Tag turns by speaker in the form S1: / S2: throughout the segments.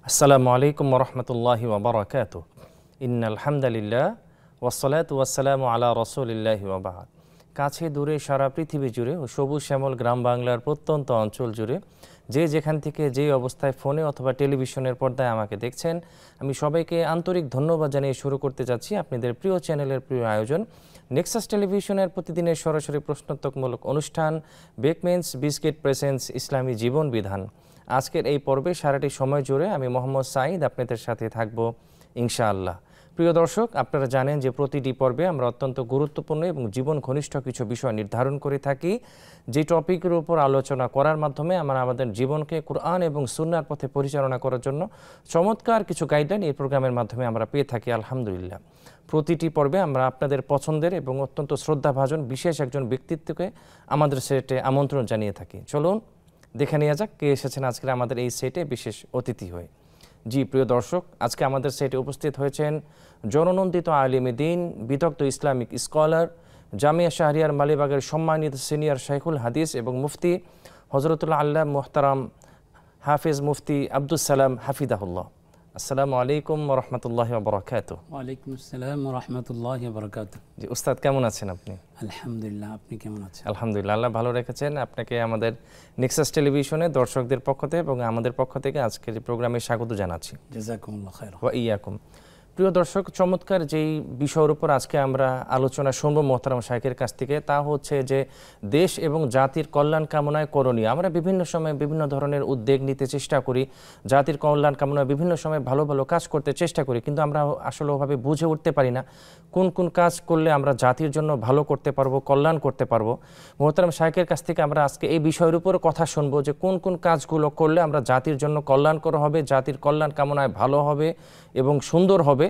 S1: আসসালামু আলাইকুম ওরহমতুল্লাহি ওবরাকাতু। ইন্নাল হামদুলিল্লাহ ওয়াসসালাতু ওয়াসসালামু আলা রাসূলিল্লাহি ওয়া বা'দ। কাছে দূরে সারা পৃথিবী জুড়ে ও সবুজ শ্যামল গ্রাম বাংলার প্রত্যন্ত অঞ্চল জুড়ে যে যেখান থেকে যেই অবস্থায় ফোনে অথবা টেলিভিশনের পর্দায় আমাকে দেখছেন, আমি সবাইকে আন্তরিক ধন্যবাদ জানিয়ে শুরু করতে যাচ্ছি আপনাদের প্রিয় চ্যানেলের প্রিয় আয়োজন নেক্সাস টেলিভিশনের প্রতিদিনের সরাসরি প্রশ্নোত্তরমূলক অনুষ্ঠান বেকমেন্স বিস্কিট প্রেজেন্স ইসলামী জীবন বিধান। আজকের এই পর্বে সারাটি সময় জুড়ে আমি মোহাম্মদ সাঈদ আপনাদের সাথে থাকব ইনশাআল্লাহ। প্রিয় দর্শক, আপনারা জানেন যে প্রতিটি পর্বে আমরা অত্যন্ত গুরুত্বপূর্ণ এবং জীবন ঘনিষ্ঠ কিছু বিষয় নির্ধারণ করে থাকি, যে টপিকের উপর আলোচনা করার মাধ্যমে আমরা আমাদের জীবনকে কুরআন এবং সুন্নাহর পথে পরিচালনা করার জন্য চমৎকার কিছু গাইডলাইন এই প্রোগ্রামের মাধ্যমে আমরা পেয়ে থাকি আলহামদুলিল্লাহ। প্রতিটি পর্বে আমরা আপনাদের পছন্দের এবং অত্যন্ত শ্রদ্ধাভাজন বিশেষ একজন ব্যক্তিত্বকে আমাদের সেটে আমন্ত্রণ জানিয়ে থাকি। চলুন দেখে নেওয়া যাক কে এসেছেন আজকে আমাদের এই সেটে বিশেষ অতিথি হয়ে। জি প্রিয় দর্শক, আজকে আমাদের সেটে উপস্থিত হয়েছেন জননন্দিত আলিমে দ্বীন, বিদগ্ধ ইসলামিক স্কলার, জামিয়া শাহরিয়ার মালিবাগের সম্মানিত সিনিয়র শাইখুল হাদিস এবং মুফতি হজরতুল্লাহ আল্লাহ মুহতারাম হাফিজ মুফতি আব্দুস সালাম হাফিদাহুল্লাহ। আসসালামু আলাইকুম ওরহমতুল্লাহি ওবরাকাতুহু।
S2: ওয়ালাইকুম আসসালাম ওরহমতুল্লাহি ওবরাকাতুহু।
S1: জি উস্তাদ, কেমন আছেন আপনি?
S2: আলহামদুলিল্লাহ, আপনি কেমন আছেন?
S1: আলহামদুলিল্লাহ, আল্লাহ ভালো রেখেছেন। আপনাকে আমাদের নেক্সাস টেলিভিশনে দর্শকদের পক্ষ থেকে এবং আমাদের পক্ষ থেকে আজকের প্রোগ্রামে স্বাগত জানাচ্ছি।
S2: জাযাকুমুল্লাহ খায়রা।
S1: ওয়া ইয়াকুম। প্রিয় দর্শক, চমৎকার যেই বিষয়ের উপর আজকে আমরা আলোচনা শুনব মোহতারাম শাইখের কাছ থেকে, তা হচ্ছে যে দেশ এবং জাতির কল্যাণ কামনায় করণীয়। আমরা বিভিন্ন সময় বিভিন্ন ধরনের উদ্যোগ নিতে চেষ্টা করি, জাতির কল্যাণ কামনায় বিভিন্ন সময় ভালো ভালো কাজ করতে চেষ্টা করি, কিন্তু আমরা আসলে ওভাবে বুঝে উঠতে পারি না কোন কোন কাজ করলে আমরা জাতির জন্য ভালো করতে পারবো, কল্যাণ করতে পারবো। মোহতারাম শাইখের কাছ থেকে আমরা আজকে এই বিষয়ের উপর কথা শুনবো যে কোন কোন কাজগুলো করলে আমরা জাতির জন্য কল্যাণকর হবে, জাতির কল্যাণ কামনায় ভালো হবে এবং সুন্দর হবে,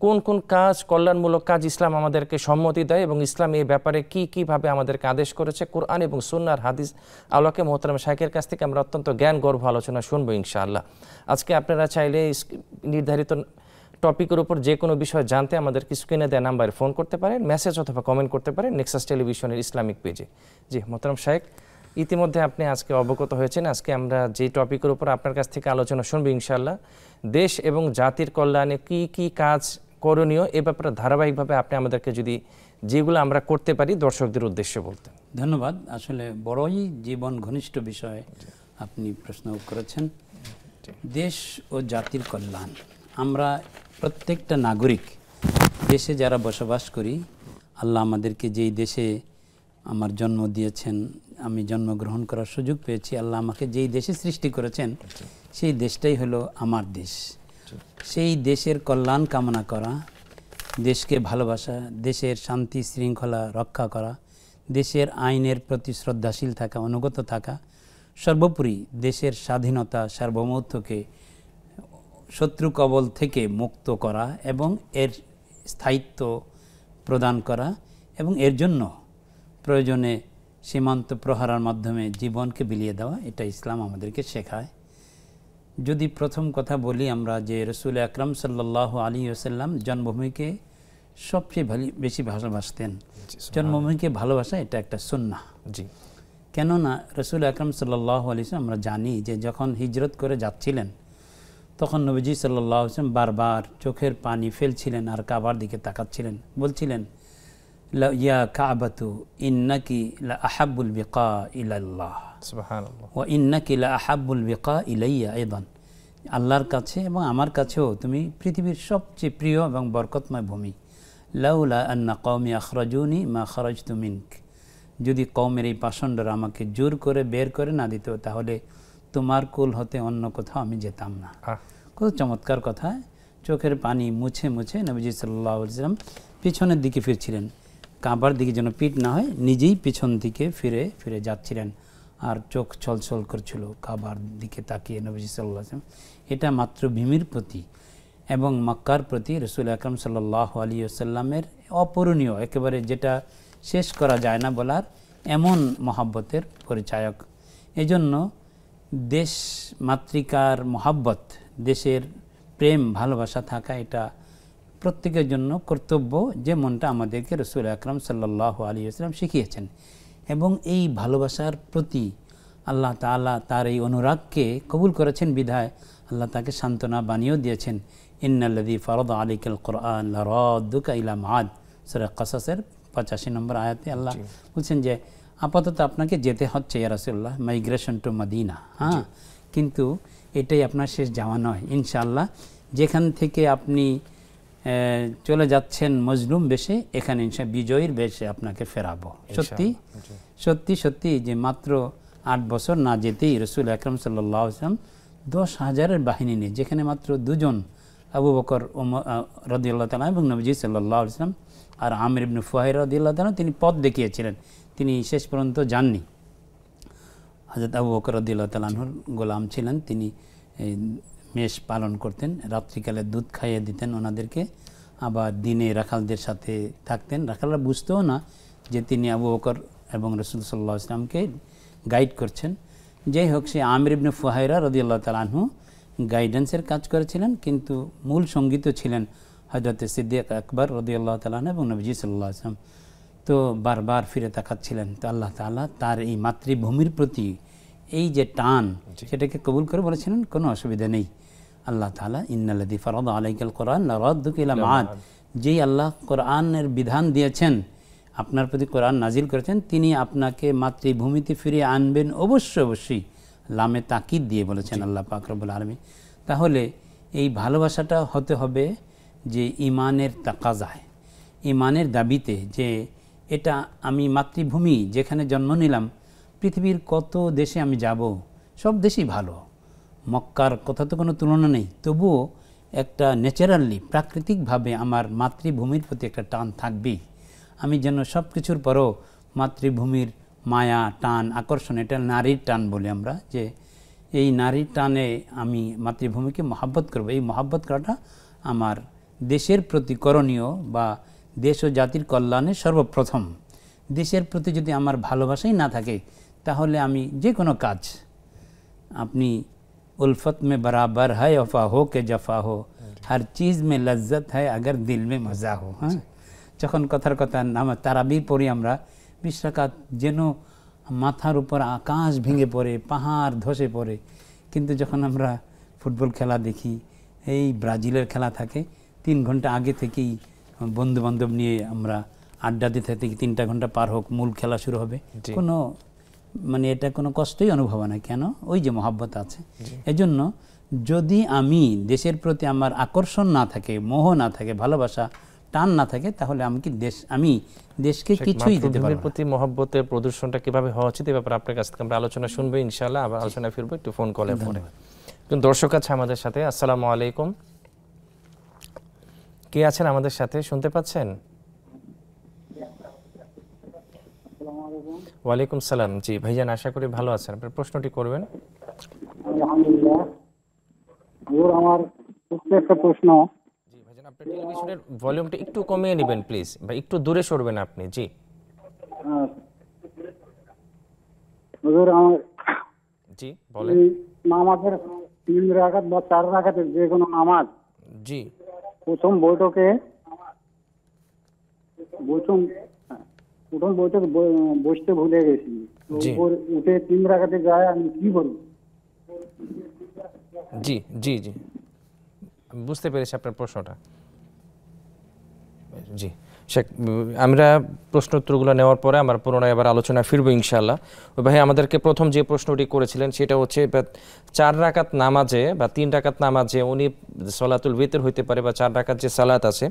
S1: কোন কোন কাজ কল্যাণমূলক কাজ ইসলাম আমাদেরকে সম্মতি দেয় এবং ইসলাম এই ব্যাপারে কীভাবে আমাদেরকে আদেশ করেছে কোরআন এবং সুন্নাহর হাদিস আলোকে মোহতারাম শাইখের কাছ থেকে আমরা অত্যন্ত জ্ঞানগর্ভ আলোচনা শুনবো ইনশাআল্লাহ। আজকে আপনারা চাইলে নির্ধারিত টপিকের উপর যে কোনো বিষয় জানতে আমাদের স্ক্রিনে দেওয়া নাম্বারে ফোন করতে পারেন, মেসেজ অথবা কমেন্ট করতে পারেন নেক্সাস টেলিভিশনের ইসলামিক পেজে। জি মোহতারাম শাইখ, ইতিমধ্যে আপনি আজকে অবগত হয়েছেন আজকে আমরা যে টপিকের উপর আপনার কাছ থেকে আলোচনা শুনবো ইনশাআল্লাহ, দেশ এবং জাতির কল্যাণে কি কি কাজ করণীয়, এ ব্যাপারে ধারাবাহিকভাবে আপনি আমাদেরকে যদি যেগুলো আমরা করতে পারি দর্শকদের উদ্দেশ্যে বলতেন।
S2: ধন্যবাদ। আসলে বড়ই জীবন ঘনিষ্ঠ বিষয়ে আপনি প্রশ্ন করেছেন। দেশ ও জাতির কল্যাণ, আমরা প্রত্যেকটা নাগরিক দেশে যারা বসবাস করি, আল্লাহ আমাদেরকে যেই দেশে আমার জন্ম দিয়েছেন, আমি জন্মগ্রহণ করার সুযোগ পেয়েছি, আল্লাহ আমাকে যেই দেশে সৃষ্টি করেছেন সেই দেশটাই হলো আমার দেশ। সেই দেশের কল্যাণ কামনা করা, দেশকে ভালোবাসা, দেশের শান্তি শৃঙ্খলা রক্ষা করা, দেশের আইনের প্রতি শ্রদ্ধাশীল থাকা, অনুগত থাকা, সর্বোপরি দেশের স্বাধীনতা সার্বভৌমত্বকে শত্রু কবল থেকে মুক্ত করা এবং এর স্থায়িত্ব প্রদান করা এবং এর জন্য প্রয়োজনে সীমান্ত প্রহারার মাধ্যমে জীবনকে বিলিয়ে দেওয়া, এটা ইসলাম আমাদেরকে শেখায়। যদি প্রথম কথা বলি আমরা যে রসুল আকরাম সাল্লাল্লাহু আলাইহি ওয়াসাল্লাম জন্মভূমিকে সবচেয়ে বেশি ভালোবাসতেন। জন্মভূমিকে ভালোবাসা এটা একটা সুন্নাহ।
S1: জি,
S2: কেননা রসুল আকরাম সাল্লাল্লাহু আলাইহি ওয়াসাল্লাম আমরা জানি যে যখন হিজরত করে যাচ্ছিলেন তখন নবীজি সাল্লাল্লাহু আলাইহি ওয়াসাল্লাম বারবার চোখের পানি ফেলছিলেন আর কাবার দিকে তাকাচ্ছিলেন, বলছিলেন ইয়া কাবাতু ইন্নাকি লা আহাব্বুল বিকা ইলাল্লাহ
S1: সুবহানাল্লাহ
S2: ওয়া ইন্নাকি লা আহাব্বুল বিকা ইলাইয়া আইদান। আল্লাহর কাছে এবং আমার কাছেও তুমি পৃথিবীর সবচেয়ে প্রিয় এবং বরকতময় ভূমি। লাউলা আন্না কওমি আখরাজুনি মা খারাজতু মিনক, যদি কওমের এই পাষণ্ডরা আমাকে জোর করে বের করে না দিত তাহলে তোমার কুল হতে অন্য কোথাও আমি যেতাম না। কত চমৎকার কথা। চোখের পানি মুছে মুছে নবীজি সাল্লাল্লাহু আলাইহি ওয়াসাল্লাম পিছনের দিকে ফিরছিলেন, কাবার দিকে যেন পিঠ না হয়, নিজেই পিছন দিকে ফিরে ফিরে যাচ্ছিলেন আর চোখ ছলছল করছিল কাবার দিকে তাকিয়ে নবীজি সাল্লাল্লাহু আলাইহি ওয়াসাল্লাম। এটা মাত্র ভূমির প্রতি এবং মক্কার প্রতি রসুল আকরাম সাল্লাল্লাহু আলাইহি ওয়াসাল্লামের অপূরণীয়, একেবারে যেটা শেষ করা যায় না বলার এমন মহাব্বতের পরিচায়ক। এজন্য দেশ মাতৃকার মহাব্বত, দেশের প্রেম ভালোবাসা থাকা এটা প্রত্যেকের জন্য কর্তব্য, যেমনটা আমাদেরকে রসুল আকরাম সাল্লাল্লাহু আলাইহি ওয়াসাল্লাম শিখিয়েছেন। এবং এই ভালোবাসার প্রতি আল্লাহ তাআলা তার এই অনুরাগকে কবুল করেছেন বিধায় আল্লাহ তাকে সান্ত্বনা বানিয়েও দিয়েছেন, ইন্নাল্লাযী ফারাদা আলাইকাল কুরআন লারাদ্দুকা ইলা মাআদ, সূরা কাসাসের 85 নম্বর আয়াতে আল্লাহ বলছেন যে আপাতত আপনাকে যেতে হচ্ছে ইয়া রাসূলুল্লাহ, মাইগ্রেশন টু মদিনা, হ্যাঁ, কিন্তু এটাই আপনার শেষ যাওয়া নয়। ইনশাআল্লাহ যেখান থেকে আপনি চলে যাচ্ছেন মজলুম বেশে, এখানে ইনশাআল্লাহ বিজয়ীর বেশে আপনাকে ফেরাবো। সত্যি সত্যি সত্যি যে মাত্র 8 বছর না যেতেই রাসূল আকরাম সাল্লাল্লাহু আলাইহি ওয়াসাল্লাম 10,000-এর বাহিনী নিয়ে, যেখানে মাত্র 2 জন আবু বকর রাদিয়াল্লাহু তাআলা এবং নবীজি সাল্লাল্লাহু আলাইহি ওয়াসাল্লাম আর আমির ইবনে ফুহাইরা রাদিয়াল্লাহু তাআলা, তিনি পথ দেখিয়েছিলেন, তিনি শেষ পর্যন্ত যাননি। হযরত আবু বকর রাদিয়াল্লাহু তাআলা আনহুর গোলাম ছিলেন, তিনি মেষ পালন করতেন, রাত্রিকালে দুধ খাইয়ে দিতেন ওনাদেরকে, আবার দিনে রাখালদের সাথে থাকতেন। রাখালরা বুঝতেও না যে তিনি আবু বকর এবং রাসূল সাল্লাল্লাহু আলাইহি ওয়াসাল্লামকে গাইড করছেন। যাই হোক, সে আমির ইবনে ফুহাইরা রাদিয়াল্লাহু তাআলা আনহু গাইডেন্সের কাজ করেছিলেন, কিন্তু মূল সঙ্গী তো ছিলেন হযরত সিদ্দিক আকবর রাদিয়াল্লাহু তাআলা এবং নবীজি সাল্লাল্লাহু আলাইহি ওয়াসাল্লাম। তো বারবার ফিরে তাকাচ্ছিলেন। তো আল্লাহ তাআলা তার এই মাতৃভূমির প্রতি এই যে টান, সেটাকে কবুল করে বলেছিলেন কোনো অসুবিধা নেই। আল্লাহ তাআলা ইন্নাল্লাযী ফারাদা আলাইকাল কুরআন লারাদ্দুকা ইলা মাআদ, যেই আল্লাহ কোরআনের বিধান দিয়েছেন, আপনার প্রতি কোরআন নাজিল করেছেন, তিনি আপনাকে মাতৃভূমিতে ফিরিয়ে আনবেন অবশ্যই অবশ্যই, লামে তাকিদ দিয়ে বলেছেন আল্লাহ পাক রব্বুল আলামিন। তাহলে এই ভালোবাসাটা হতে হবে যে ইমানের তাকাজায়, ইমানের দাবিতে, যে এটা আমি মাতৃভূমি যেখানে জন্ম নিলাম, পৃথিবীর কত দেশে আমি যাব, সব দেশই ভালো, মক্কার কথা তো কোনো তুলনা নেই, তবুও একটা ন্যাচারালি প্রাকৃতিকভাবে আমার মাতৃভূমির প্রতি একটা টান থাকবেই। আমি যেন সব কিছুর পরও মাতৃভূমির মায়া, টান, আকর্ষণ, এটা নারীর টান বলি আমরা, যে এই নারীর টানে আমি মাতৃভূমিকে মহাব্বত করব। এই মহাব্বত করাটা আমার দেশের প্রতি করণীয়, বা দেশ ও জাতির কল্যাণে সর্বপ্রথম। দেশের প্রতি যদি আমার ভালোবাসাই না থাকে, তাহলে আমি যে কোনো কাজ, আপনি উলফত মে বরাবর হয় ওফা হো কে জফা হো, হর চিজ মে লজ্জত হয় আগর দিল মে মজা হো। হ্যাঁ, যখন কথার কথা তারাবি পড়ি আমরা 20 রাকাত, যেন মাথার উপর আকাশ ভেঙে পড়ে, পাহাড় ধসে পড়ে। কিন্তু যখন আমরা ফুটবল খেলা দেখি, এই ব্রাজিলের খেলা থাকে, 3 ঘন্টা আগে থেকেই বন্ধু বান্ধব নিয়ে আমরা আড্ডা দিতে থেকে 3টা ঘন্টা পার হোক, মূল খেলা শুরু হবে, কোনো মানে এটা কোনো কষ্টই অনুভব হয় না। কেন? ওই যে মহাব্বত আছে। এজন্য যদি আমি দেশের প্রতি আমার আকর্ষণ না থাকে, মোহ না থাকে, ভালোবাসা, টান না থাকে, তাহলে আমি দেশকে কিছুই দিতে পারবো না।
S1: প্রতি মহব্বতের প্রদর্শনটা কিভাবে হওয়া উচিত, এই ব্যাপারে আপনার কাছ থেকে আমরা আলোচনা শুনবো ইনশাআল্লাহ। আবার আলোচনা ফিরবো একটু ফোন কলে পরে। দর্শক আছে আমাদের সাথে। আসসালামু আলাইকুম, কে আছেন আমাদের সাথে, শুনতে পাচ্ছেন? ওয়ালাইকুম সালাম। জি ভাইজান, আশা করি ভালো আছেন। আপনার প্রশ্নটি করবেন।
S3: আলহামদুলিল্লাহ। আমার একটা প্রশ্ন।
S1: জি ভাইজান, আপনার টেলিভিশনের ভলিউমটা একটু কমিয়ে নেবেন প্লিজ, বা একটু দূরে সরবেন আপনি। জি
S3: হুজুর, আমার
S1: জি বলেন।
S3: নামাজের 3 রাকাত বা 4 রাকাতের যে কোনো নামাজ,
S1: জি
S3: প্রথম বৈঠকে বসতে ভুলে গেছি, উঠে 3 রাকাতে যায়, আমি কি করব?
S1: জি জি জি বুঝতে পেরেছি আপনার প্রশ্নটা। জি শেখ, আমরা প্রশ্ন উত্তরগুলো নেওয়ার পরে আমরা পুনরায় আবার আলোচনা ফিরবো ইনশাআল্লাহ। ওই ভাই আমাদেরকে প্রথম যে প্রশ্নটি করেছিলেন সেটা হচ্ছে 4 রাকাত নামাজে বা 3 রাকাত নামাজে উনি সলাতুল বিতর হইতে পারে, বা 4 রাকাত যে সালাত আছে,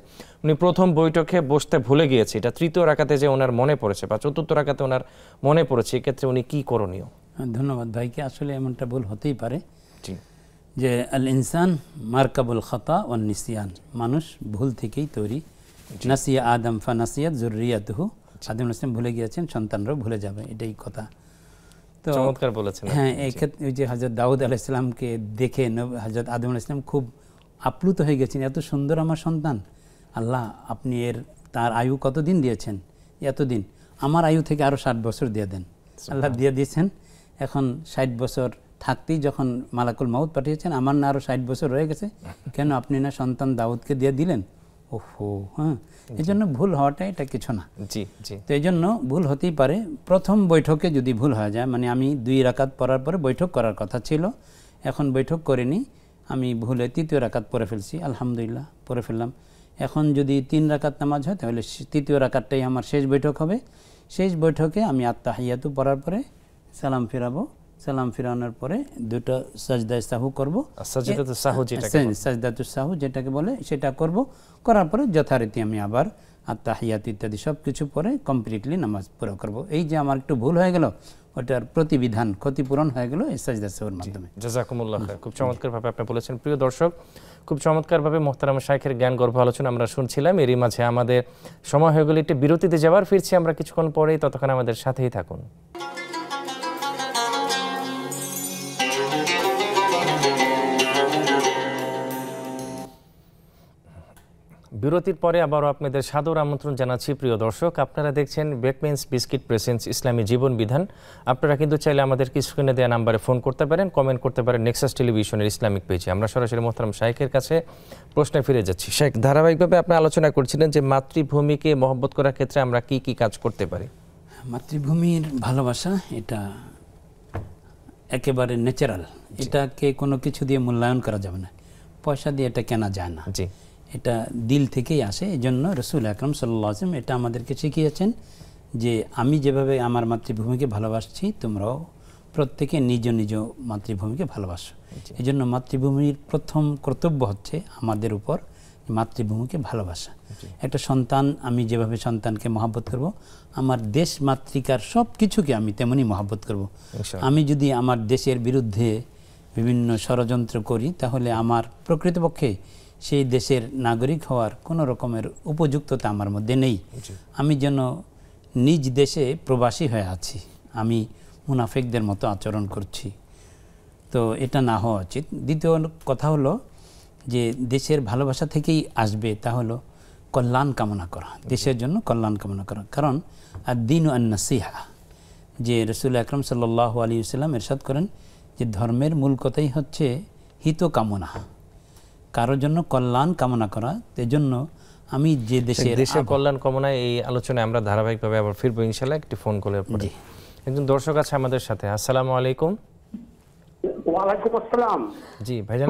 S1: উনি প্রথম বৈঠকে বসতে ভুলে গিয়েছে, এটা 3য় রাকাতে যে ওনার মনে পড়েছে বা 4র্থ রাকাতে ওনার মনে পড়েছে, এক্ষেত্রে উনি কি করণীয়?
S2: ধন্যবাদ ভাইকে। আসলে এমনটা ভুল হতেই পারে যে আল ইনসান মারকাবুল খাতা ওয়ান নিসিয়ান, মানুষ ভুল থেকেই তৈরি। নাসিয়া আদম ফা নাসিয়াত যুররিয়াতুহু, আদম আলাইহিস সালাম ভুলে গিয়েছেন, সন্তানরাও ভুলে যাবে, এটাই কথা। তো
S1: চমৎকার বলেছেন।
S2: হ্যাঁ, এই ক্ষেত্রে ওই যে হযরত দাউদ আলাইহিস সালামকে দেখে হযরত আদম আলাইহিস সালাম খুব আপ্লুত হয়ে গেছেন, এত সুন্দর আমার সন্তান, আল্লাহ আপনি তার আয়ু কতদিন দিয়েছেন? এতদিন, আমার আয়ু থেকে আরো 60 বছর দিয়ে দেন। আল্লাহ দিয়ে দিয়েছেন। এখন 60 বছর থাকতেই যখন মালাকুল মাউত পাঠিয়েছেন, আমার না আরো 60 বছর রয়ে গেছে, কেন আপনি না সন্তান দাউদকে দিয়ে দিলেন? ও ওহো, হ্যাঁ, এই জন্য ভুল হওয়াটা এটা কিছু না।
S1: জি জি
S2: তো এই জন্য ভুল হতেই পারে। প্রথম বৈঠকে যদি ভুল হয়ে যায়, মানে আমি 2 রাকাত পড়ার পরে বৈঠক করার কথা ছিল, এখন বৈঠক করিনি, আমি ভুলে 3য় রাকাত পড়ে ফেলছি, আলহামদুলিল্লাহ পড়ে ফেললাম। এখন যদি 3 রাকাত নামাজ হয় তাহলে 3য় রাকাতটাই আমার শেষ বৈঠক হবে। শেষ বৈঠকে আমি আত্তাহিয়াতু পড়ার পরে সালাম ফিরাবো, সালাম ফিরানোর পরে 2টা সাজদায়ে সাহু করব,
S1: সাজদাতুস সাহু যেটাকে বলে।
S2: সাজদাতুস সাহু যেটাকে বলে সেটা করব। করার পরে যথারীতি আমি আবার আত্তাহিয়াত ইত্যাদি সব কিছু পরে কমপ্লিটলি নামাজ পুরো করব। এই যে আমার একটু ভুল হয়ে গেল, ওটার প্রতিবিধান ক্ষতিপূরণ হয়ে গেল এই সাজদা সাহুর মাধ্যমে।
S1: জাযাকুমুল্লাহ খায়র। খুব চমৎকারভাবে আপনি বলেছেন। প্রিয় দর্শক, খুব চমৎকারভাবে মোহতারাম শাইখের জ্ঞান গর্ভ আলোচনা আমরা শুনছিলাম। এরই মাঝে আমাদের সময় হয়ে গেল একটি বিরতিতে যাওয়ার, ফিরছি আমরা কিছুক্ষণ পরেই, ততক্ষণ আমাদের সাথেই থাকুন। বিরতির পরে আবারও আপনাদের সাদর আমন্ত্রণ জানাচ্ছি। প্রিয় দর্শক, আপনারা দেখছেন বেকমেন্স বিস্কিট প্রেজেন্টস ইসলামী জীবন বিধান। আপনারা কিন্তু চাইলে আমাদেরকে স্ক্রিনে দেওয়া নাম্বারে ফোন করতে পারেন, কমেন্ট করতে পারেন নেক্সাস টেলিভিশনের ইসলামিক পেজে। আমরা সরাসরি মোহতারাম শাইখের কাছে প্রশ্নে ফিরে যাচ্ছি। শাইখ, ধারাবাহিকভাবে আপনি আলোচনা করছিলেন যে মাতৃভূমিকে মহব্বত করার ক্ষেত্রে আমরা কি কি কাজ করতে পারি।
S2: মাতৃভূমির ভালোবাসা এটা একেবারে ন্যাচারাল, এটাকে কোনো কিছু দিয়ে মূল্যায়ন করা যাবে না, পয়সা দিয়ে এটা কেনা যায় না।
S1: জি,
S2: এটা দিল থেকেই আসে। এই জন্য রসুল আকরাম সাল্লাল্লাহু আলাইহি ওয়াসাল্লাম এটা আমাদেরকে শিখিয়েছেন যে আমি যেভাবে আমার মাতৃভূমিকে ভালোবাসছি, তোমরাও প্রত্যেকে নিজ নিজ মাতৃভূমিকে ভালোবাসো। এই জন্য মাতৃভূমির প্রথম কর্তব্য হচ্ছে আমাদের উপর মাতৃভূমিকে ভালোবাসা। একটা সন্তান, আমি যেভাবে সন্তানকে মহব্বত করব, আমার দেশ মাতৃকার সব কিছুকে আমি তেমনি মহব্বত করব। আমি যদি আমার দেশের বিরুদ্ধে বিভিন্ন ষড়যন্ত্র করি, তাহলে আমার প্রকৃতপক্ষে সেই দেশের নাগরিক হওয়ার কোনো রকমের উপযুক্ততা আমার মধ্যে নেই। আমি যেন নিজ দেশে প্রবাসী হয়ে আছি, আমি মুনাফিকদের মতো আচরণ করছি। তো এটা না হওয়া উচিত। দ্বিতীয় কথা হলো যে দেশের ভালোবাসা থেকেই আসবে, তা হলো কল্যাণ কামনা করা, দেশের জন্য কল্যাণ কামনা করা। কারণ আদ-দীন আন-নাসিহা, যে রাসূল আকরাম সাল্লাল্লাহু আলাইহি ওয়াসাল্লাম ইরশাদ করেন যে ধর্মের মূল কথাই হচ্ছে হিত কামনা, কারোর জন্য কল্যাণ কামনা করা। এজন্য আমি যে দেশের
S1: কল্যাণ কামনায় এই আলোচনায় আমরা ধারাবাহিকভাবে আবার ফিরবো ইনশাআল্লাহ একটি ফোন কলের পরে। একজন দর্শক আছে আমাদের সাথে। আসসালামু আলাইকুম।
S4: ওয়ালাইকুম আসসালাম।
S1: জি ভাইজান,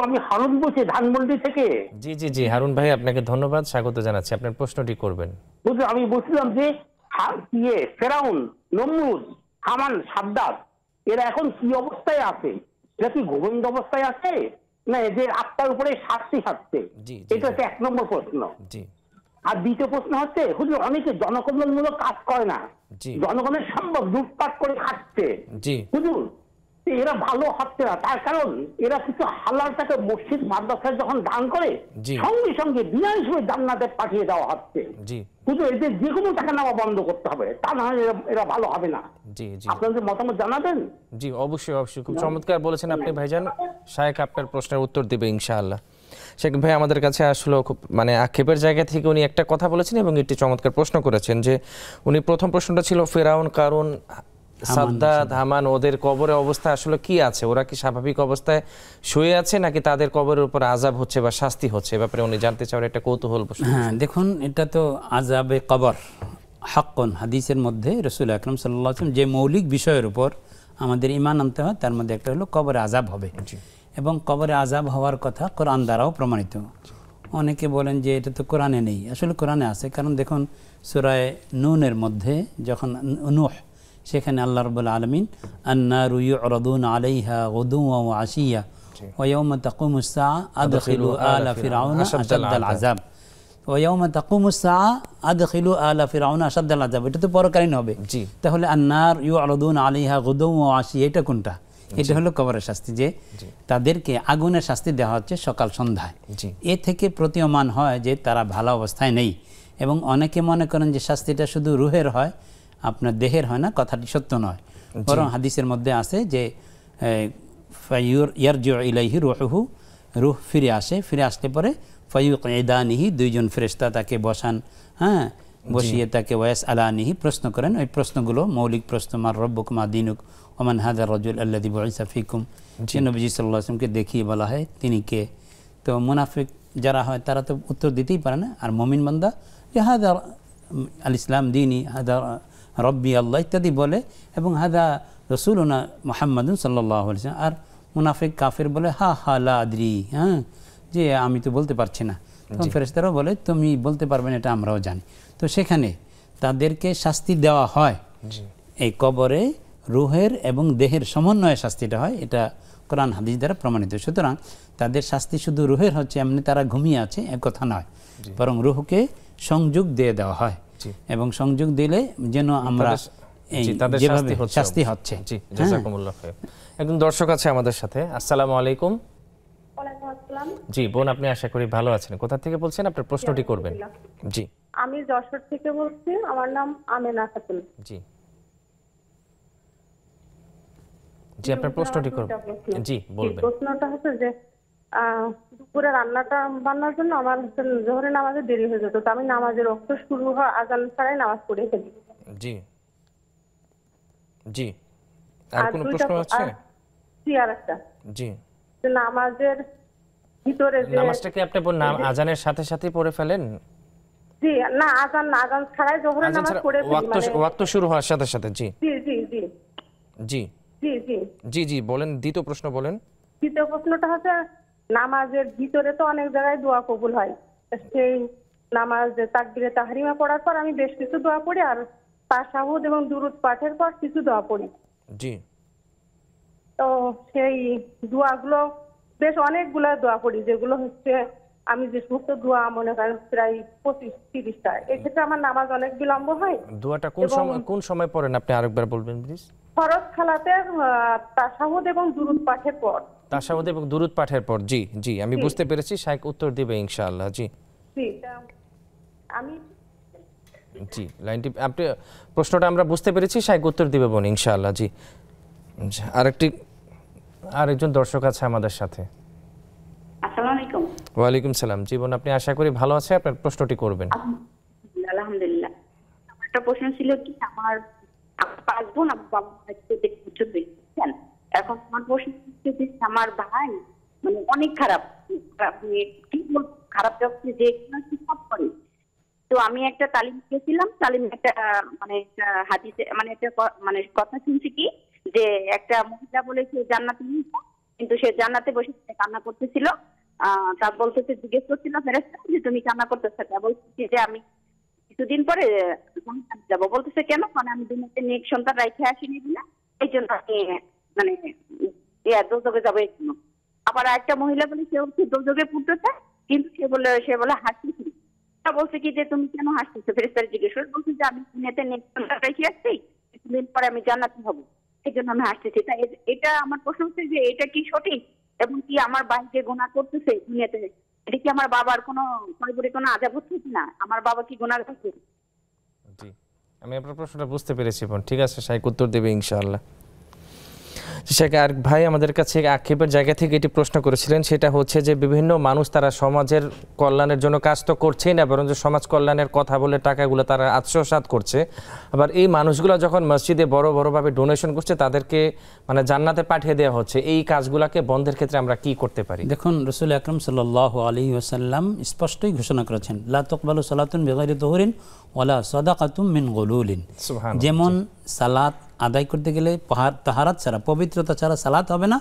S4: আমি হারুন বলছি ধানমন্ডি থেকে।
S1: জি জি জি হারুন ভাই, আপনাকে ধন্যবাদ, স্বাগত জানাচ্ছি। আপনার প্রশ্নটি করবেন।
S4: হুজুর, আমি বলছিলাম যে ফেরাউন, নমরুদ, হামান, সাদ্দাত এরা এখন কি অবস্থায় আছে? এরা কি গোবিন্দ অবস্থায় আছে, না এদের আত্মার উপরে শাস্তি খাচ্ছে? এটা হচ্ছে 1 নম্বর প্রশ্ন। আর দ্বিতীয় প্রশ্ন হচ্ছে, হুজুর অনেকে জনকল্যাণমূলক কাজ করে না, জনগণের সম্পদ লুটপাট করে খাচ্ছে। হুজুর, এরা ভালো হচ্ছে না, তার কারণ এরা কিছু হালাল টাকা মসজিদ মাদ্রাসায় যখন দান করে, সঙ্গে সঙ্গে বিনা হিসেবে জান্নাতে পাঠিয়ে দেওয়া হচ্ছে। হুজুর, এদের যে কোনো টাকা নেওয়া বন্ধ করতে হবে, তা না হলে এরা ভালো হবে না। আপনাদের মতামত জানাবেন।
S1: জি অবশ্যই অবশ্যই, খুব চমৎকার বলেছেন আপনি ভাইজান। শায়েখ আপনার প্রশ্নের উত্তর দিবে ইনশাআল্লাহ। শেখ ভাই আমাদের কাছে আসলে খুব আক্ষেপের জায়গা থেকে উনি একটা কথা বলেছেন এবং একটি চমৎকার প্রশ্ন করেছেন। যে উনি প্রথম প্রশ্নটা ছিল ফেরাউন, কারুন, সাদ্দাত, হামান, ওদের কবরের অবস্থা আসলে কি আছে? ওরা কি স্বাভাবিক অবস্থায় শুয়ে আছে, নাকি তাদের কবরের উপর আযাব হচ্ছে বা শাস্তি হচ্ছে? এ ব্যাপারে উনি জানতে চাওয়ার একটা কৌতূহল প্রশ্ন।
S2: হ্যাঁ, দেখুন, এটা তো আযাবে কবর হাক্কুন, হাদিসের মধ্যে রাসূল আকরাম সাল্লাল্লাহু আলাইহি ওয়াসাল্লাম যে মৌলিক বিষয়ের উপর আমাদের ঈমান আনতে হয়, তার মধ্যে একটা হলো কবরে আযাব হবে। এবং কবরে আযাব হওয়ার কথা কোরআন দ্বারাও প্রমাণিত। অনেকে বলেন যে এটা তো কোরআনে নেই, আসলে কোরআনে আছে। কারণ দেখুন, সূরা নূনের মধ্যে যখন নূহ, সেখানে আল্লাহ রাব্বুল আলামিন আন-নারু ইউরাদুনা আলাইহা গুদুওয়া ওয়া আশিয়া ওয়া ইয়াওমা তাকুমুস সাআ আদখিলু আলা ফিরআউনা আশাদ্দাল আযাব, ওয়া ইয়াওমা তাকুমুস সাআ আদখিলু আলা ফিরআউনা আশাদ্দাল আযাব। এটা তো পরকালীন হবে। তাহলে আন-নার ইউরাদুনা আলাইহা গুদুওয়া ওয়া আশিয়া, এটা কোনটা? এটা হলো কবরের শাস্তি, যে তাদেরকে আগুনের শাস্তি দেওয়া হচ্ছে সকাল সন্ধ্যায়। এ থেকে প্রতীয়মান হয় যে তারা ভালো অবস্থায় নেই। এবং অনেকে মনে করেন যে শাস্তিটা শুধু রুহের হয়, আপনার দেহের হয় না। কথাটি সত্য নয়, বরং হাদিসের মধ্যে আছে যে ইয়ারজিউ ইলাইহি রূহুহু, রূহ ফিরে আসে, ফিরে আসলে পরে ফায়ুকঈদানিহি, দুইজন ফেরেশতা তাকে বসান, হ্যাঁ, বসিয়ে তাকে ওয়াস আলানিহি প্রশ্ন করেন। ওই প্রশ্নগুলো মৌলিক প্রশ্ন, মার রব্বুকুম মা দীনুক ওমান হাযার রাজুল আল্লাযী বুইসা ফীকুম, নবীজি সাল্লাল্লাহু আলাইহি ওয়াসাল্লামকে দেখিয়ে বলা হয় তিনি কে। তো মুনাফিক যারা হয় তারা তো উত্তর দিতেই পারে না। আর মুমিন বান্দা যে হাদা আল ইসলাম দিনী, হাদা রব্বি আল্লাহ ইত্যাদি বলে, এবং হাদা রসুলনা মুহাম্মাদুন সাল্লাল্লাহু আলাইহি ওয়াসাল্লাম। আর মুনাফিক কাফির বলে হা হা লা আদরি, হ্যাঁ, যে আমি তো বলতে পারছি না। তখন ফেরেশতারাও বলে তুমি বলতে পারবেন, এটা আমরাও জানি। তো সেখানে তাদেরকে শাস্তি দেওয়া হয়, এই কবরে রুহের এবং দেহের সমন্বয়ে শাস্তিটা হয়, এটা কোরআন হাদিস দ্বারা প্রমাণিত। সুতরাং তাদের শাস্তি শুধু রুহের হচ্ছে এমনি তারা ঘুমিয়ে আছে এক কথা নয়, বরং রুহকে সংযোগ দিয়ে দেওয়া হয়, এবং সংযোগ দিলে যেন আমরা যেভাবে শাস্তি হচ্ছে।
S1: একজন দর্শক আছে আমাদের সাথে। আসসালামু আলাইকুম। জি বোন, আপনি আশা করি ভালো আছেন। কোথা থেকে বলছেন? আপনার প্রশ্নটি করবেন। জি,
S5: আমি যশোর থেকে বলছি, আমার নাম আমেনা খাতুন।
S1: জি জি, আপনার প্রশ্নটি করবেন। জি বলবেন।
S5: প্রশ্নটা হচ্ছে যে দুপুরে রান্নাটা বান্নার জন্য আমার জোহরের নামাজে দেরি হয়ে যেত, তো আমি নামাজের ওয়াক্ত শুরু হওয়া আজান ছাড়াই নামাজ পড়ে ফেলি।
S1: জি জি, আর কোনো প্রশ্ন আছে?
S5: জি, আর একটা,
S1: জি,
S5: নামাজের ভিতরে যে
S1: নামাজটা কি আপনি আজানের সাথে সাথে পড়ে ফেলেন?
S5: জি না, আজান ছাড়াই জোহরের নামাজ পড়ে ফেলি,
S1: ওয়াক্ত শুরু হওয়ার সাথে সাথে। জি
S5: জি জি জি
S1: জি
S5: জি জি
S1: জি জি, বলেন দ্বিতীয় প্রশ্ন বলেন।
S5: দ্বিতীয় প্রশ্নটা হচ্ছে নামাজের ভিতরে তো অনেক জায়গায় দোয়া কবুল হয়, সেই নামাজ তাকবীরে তাহরিমা পড়ার পর আমি বেশ কিছু দোয়া পড়ি, আর তাশাহুদ এবং দুরূদ পাঠের পর কিছু দোয়া পড়ি।
S1: জি,
S5: তো সেই দোয়াগুলো বেশ অনেকগুলা দোয়া পড়ি, যেগুলো হচ্ছে আমি যে সমস্ত দোয়া মনে করেন প্রায় 25-30টা। এক্ষেত্রে আমার নামাজ অনেক বিলম্ব হয়।
S1: দোয়াটা কোন সময় পড়েন আপনি আরেকবার বলবেন প্লিজ?
S5: ফরজ সালাতে তাশাহুদ এবং দুরূদ পাঠের পর।
S1: তাশাহুদ এবং দুরূদ পাঠের পর। জি জি, আমি বুঝতে পেরেছি। শাইখ উত্তর দিবে ইনশাআল্লাহ। জি
S5: জি, আমি
S1: জি, লাইনটি আপনি প্রশ্নটা আমরা বুঝতে পেরেছি, শাইখ উত্তর দিবে বোন ইনশাআল্লাহ। জি, আরেকজন দর্শক আছে আমাদের সাথে।
S6: আসসালামু আলাইকুম।
S1: ওয়ালাইকুম সালাম। জীবন, আপনি আশা করি ভালো আছে, আপনার প্রশ্নটি করবেন।
S6: আলহামদুলিল্লাহ। আমার একটা প্রশ্ন ছিল কি, আমার 5 বোন, আমার বাবা বুঝছেন। এখন আমার প্রশ্ন হচ্ছে যে আমার ভাই মানে অনেক খারাপ, খারাপ যাচ্ছে যে সব করে। তো আমি একটা তালিম গেছিলাম, তালিম একটা মানে একটা হাদিসে মানে একটা মানে কথা শুনছি কি, যে একটা মহিলা বলেছে জান্নাতে, কিন্তু সে জান্নাতে বসে কান্না করতেছিল। তা বলতেছে, জিজ্ঞেস করছিল ফেরেশতা যে তুমি কান্না করতেছ কেন? বলছি যে আমি কিছুদিন পরে যাবো। বলতেছে কেন? মানে আমি দুনিয়াতে নেক সন্তান রাইখে আসিনি না, এই জন্য আমি মানে দোজখে যাবো এই জন্য। আবার একটা মহিলা বলে সে হচ্ছে দোজখে পড়তেছে, কিন্তু সে বলে হাসতেছি। বলছে কি যে তুমি কেন হাসতেছো? ফেরেশতারা জিজ্ঞেস করে, বলছে যে আমি দুনিয়াতে নেক সন্তান রাইখে আসছি, কিছুদিন পরে আমি জান্নাতি হবো, এই জন্য আমি হাসতেছি। তাই এটা আমার প্রশ্ন হচ্ছে যে এটা কি সঠিক, এবং কি আমার ভাই যে গুনাহ করতেছে দুনিয়াতে, এটা কি আমার বাবার কোনো কোনো আযাব হচ্ছে না? আমার বাবা কি গুনাহ করছে?
S1: জি, আমি আপনার প্রশ্নটা বুঝতে পেরেছি বোন। ঠিক আছে, শাইখ উত্তর দেবে ইনশাআল্লাহ। শেখ আর ভাই আমাদের কাছে আক্ষেপের জায়গা থেকে এটি প্রশ্ন করেছিলেন, সেটা হচ্ছে যে বিভিন্ন মানুষ তারা সমাজের কল্যাণের জন্য কাজ তো করছেই না, বরং যে সমাজ কল্যাণের কথা বলে টাকাগুলো তারা আত্মসাৎ করছে। আবার এই মানুষগুলো যখন মসজিদে বড়ভাবে ডোনেশন করছে, তাদেরকে মানে জান্নাতে পাঠিয়ে দেওয়া হচ্ছে। এই কাজগুলোকে বন্ধের ক্ষেত্রে আমরা কি করতে পারি?
S2: দেখুন, রাসূল আকরাম সাল্লাল্লাহু আলাইহি ওয়াসাল্লাম স্পষ্টই ঘোষণা করেছেন, লা তুকবালু সালাতুন বিগাইরি তুহুরিন ওয়ালা সাদাকাতুম মিন গুলুলিন। যেমন সালাত আদায় করতে গেলে তাহারাত ছাড়া, পবিত্রতা ছাড়া সালাত হবে না,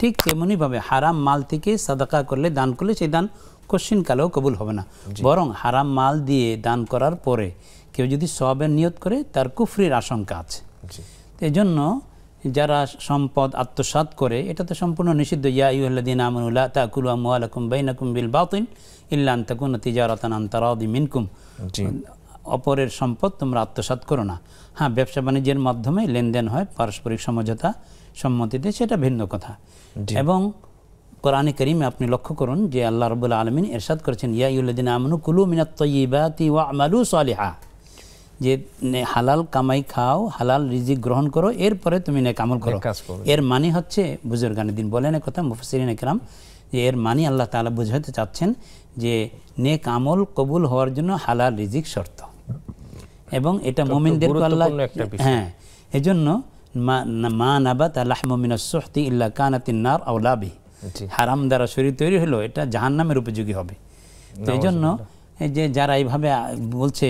S2: ঠিক তেমনি ভাবে হারাম মাল থেকে সাদাকা করলে, দান করলে, সেই দান কোশ্চিন কালেও কবুল হবে না। বরং হারাম মাল দিয়ে দান করার পরে কেউ যদি সওয়াবের নিয়ত করে, তার কুফরির আশঙ্কা আছে। এই জন্য যারা সম্পদ আত্মসাৎ করে, এটা তো সম্পূর্ণ নিষিদ্ধ। ইয়া আইয়ুহাল্লাযীনা আমানু লা তাকুলু আমওয়ালাকুম বাইনাকুম বিল বাতিল ইল্লা আন তাকুনা তিজারাতান আন তারাদি মিনকুম। অপরের সম্পদ তোমরা আত্মসাৎ করো না। হ্যাঁ, ব্যবসা বাণিজ্যের মাধ্যমে লেনদেন হয় পারস্পরিক সমঝোতা সম্মতিতে, সেটা ভিন্ন কথা। এবং কোরআনে কারীমে আপনি লক্ষ্য করুন যে আল্লাহ রাব্বুল আলামিন ইরশাদ করেছেন, ইয়া আইয়ুহাল্লাযীনা আমানু কুলু মিনাত তাইয়্যিবাতি ওয়া'মালু সালিহা, যে হালাল কামাই খাও, হালাল রিজিক গ্রহণ করো, এরপরে তুমি নেক আমল করো। এর মানে হচ্ছে, বুজুর্গানে দিন বলেন কথা, মুফাসসিরিনে কেরাম, যে এর মানে আল্লাহ তাআলা বুঝাতে চাচ্ছেন যে নেক আমল কবুল হওয়ার জন্য হালাল রিজিক শর্ত, এবং এটা মুমিনদেরকে আল্লাহ, হ্যাঁ, এজন্য মা নাবাতা লাহমু মিনাস সুহতি ইল্লা কানাতিন নার আওলা বিহি, হারাম দ্বারা শরীর তৈরি হলো এটা জাহান্নামের উপযোগী হবে। তো এই জন্য এই যে যারা এইভাবে বলছে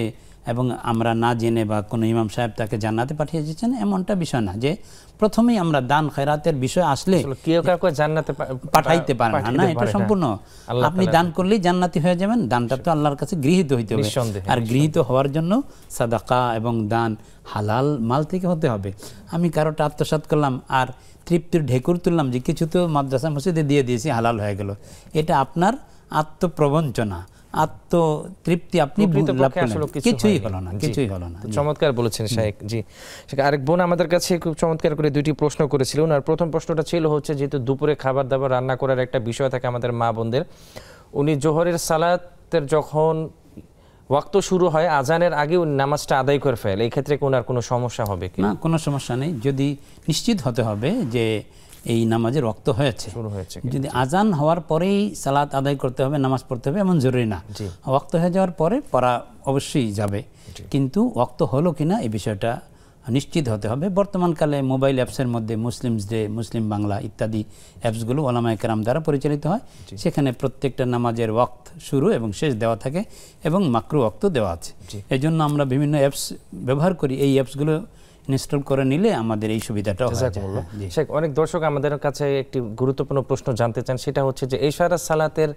S2: এবং আমরা না জেনে বা কোনো ইমাম সাহেব তাকে জান্নাতে পাঠিয়ে দিয়েছেন, এমনটা বিষয় না যে প্রথমেই আমরা দান খয়রাতের বিষয় আসলে
S1: কেউ কাউকে জান্নাতে
S2: পাঠাইতে পারেন না, এটা সম্পূর্ণ আপনি দান করলেই জান্নাতি হয়ে যাবেন। দানটা তো আল্লাহর কাছে গৃহীত হইতে হবে, আর গৃহীত হওয়ার জন্য সাদাকা এবং দান হালাল মাল থেকে হতে হবে। আমি কারোটা আত্মসাৎ করলাম আর তৃপ্তির ঢেকুর তুললাম যে কিছু তো মাদ্রাসা মসজিদে দিয়ে দিয়েছি, হালাল হয়ে গেল, এটা আপনার আত্মপ্রবঞ্চনা, আত্মতৃপ্তি আপনি কিছুই হলো না, কিছুই হলো না।
S1: চমৎকার বলেছেন শাইখ। জি, আরেক বোন আমাদের কাছে খুব চমৎকার করে দুইটি প্রশ্ন করেছিল। ওনার প্রথম প্রশ্নটা ছিল হচ্ছে, যেহেতু দুপুরে খাবার দাবার রান্না করার একটা বিষয় থাকে আমাদের মা বোনদের, উনি জোহরের সালাতের যখন ওয়াক্ত শুরু হয় আজানের আগে উনি নামাজটা আদায় করে ফেলে, এই ক্ষেত্রে ওনার কোনো সমস্যা হবে কি?
S2: না, কোনো সমস্যা নেই। যদি নিশ্চিত হতে হবে যে এই নামাজের ওয়াক্ত হয়েছে, যদি আজান হওয়ার পরেই সালাত আদায় করতে হবে, নামাজ পড়তে হবে এমন জরুরি না। ওয়াক্ত হয়ে যাওয়ার পরে পড়া অবশ্যই যাবে, কিন্তু ওয়াক্ত হলো কিনা এই বিষয়টা নিশ্চিত হতে হবে। বর্তমানকালে মোবাইল অ্যাপসের মধ্যে মুসলিমস ডে, মুসলিম বাংলা ইত্যাদি অ্যাপসগুলো ওলামায়ে কেরাম দ্বারা পরিচালিত হয়, সেখানে প্রত্যেকটা নামাজের ওয়াক্ত শুরু এবং শেষ দেওয়া থাকে এবং মাকরু ওয়াক্ত দেওয়া আছে। এই জন্য আমরা বিভিন্ন অ্যাপস ব্যবহার করি, এই অ্যাপসগুলো ইনস্টল করে নিলে আমাদের এই সুবিধাটা হয়।
S1: শেখ, অনেক দর্শক আমাদের কাছে একটি গুরুত্বপূর্ণ প্রশ্ন জানতে চান, সেটা হচ্ছে যে ইশার সালাতের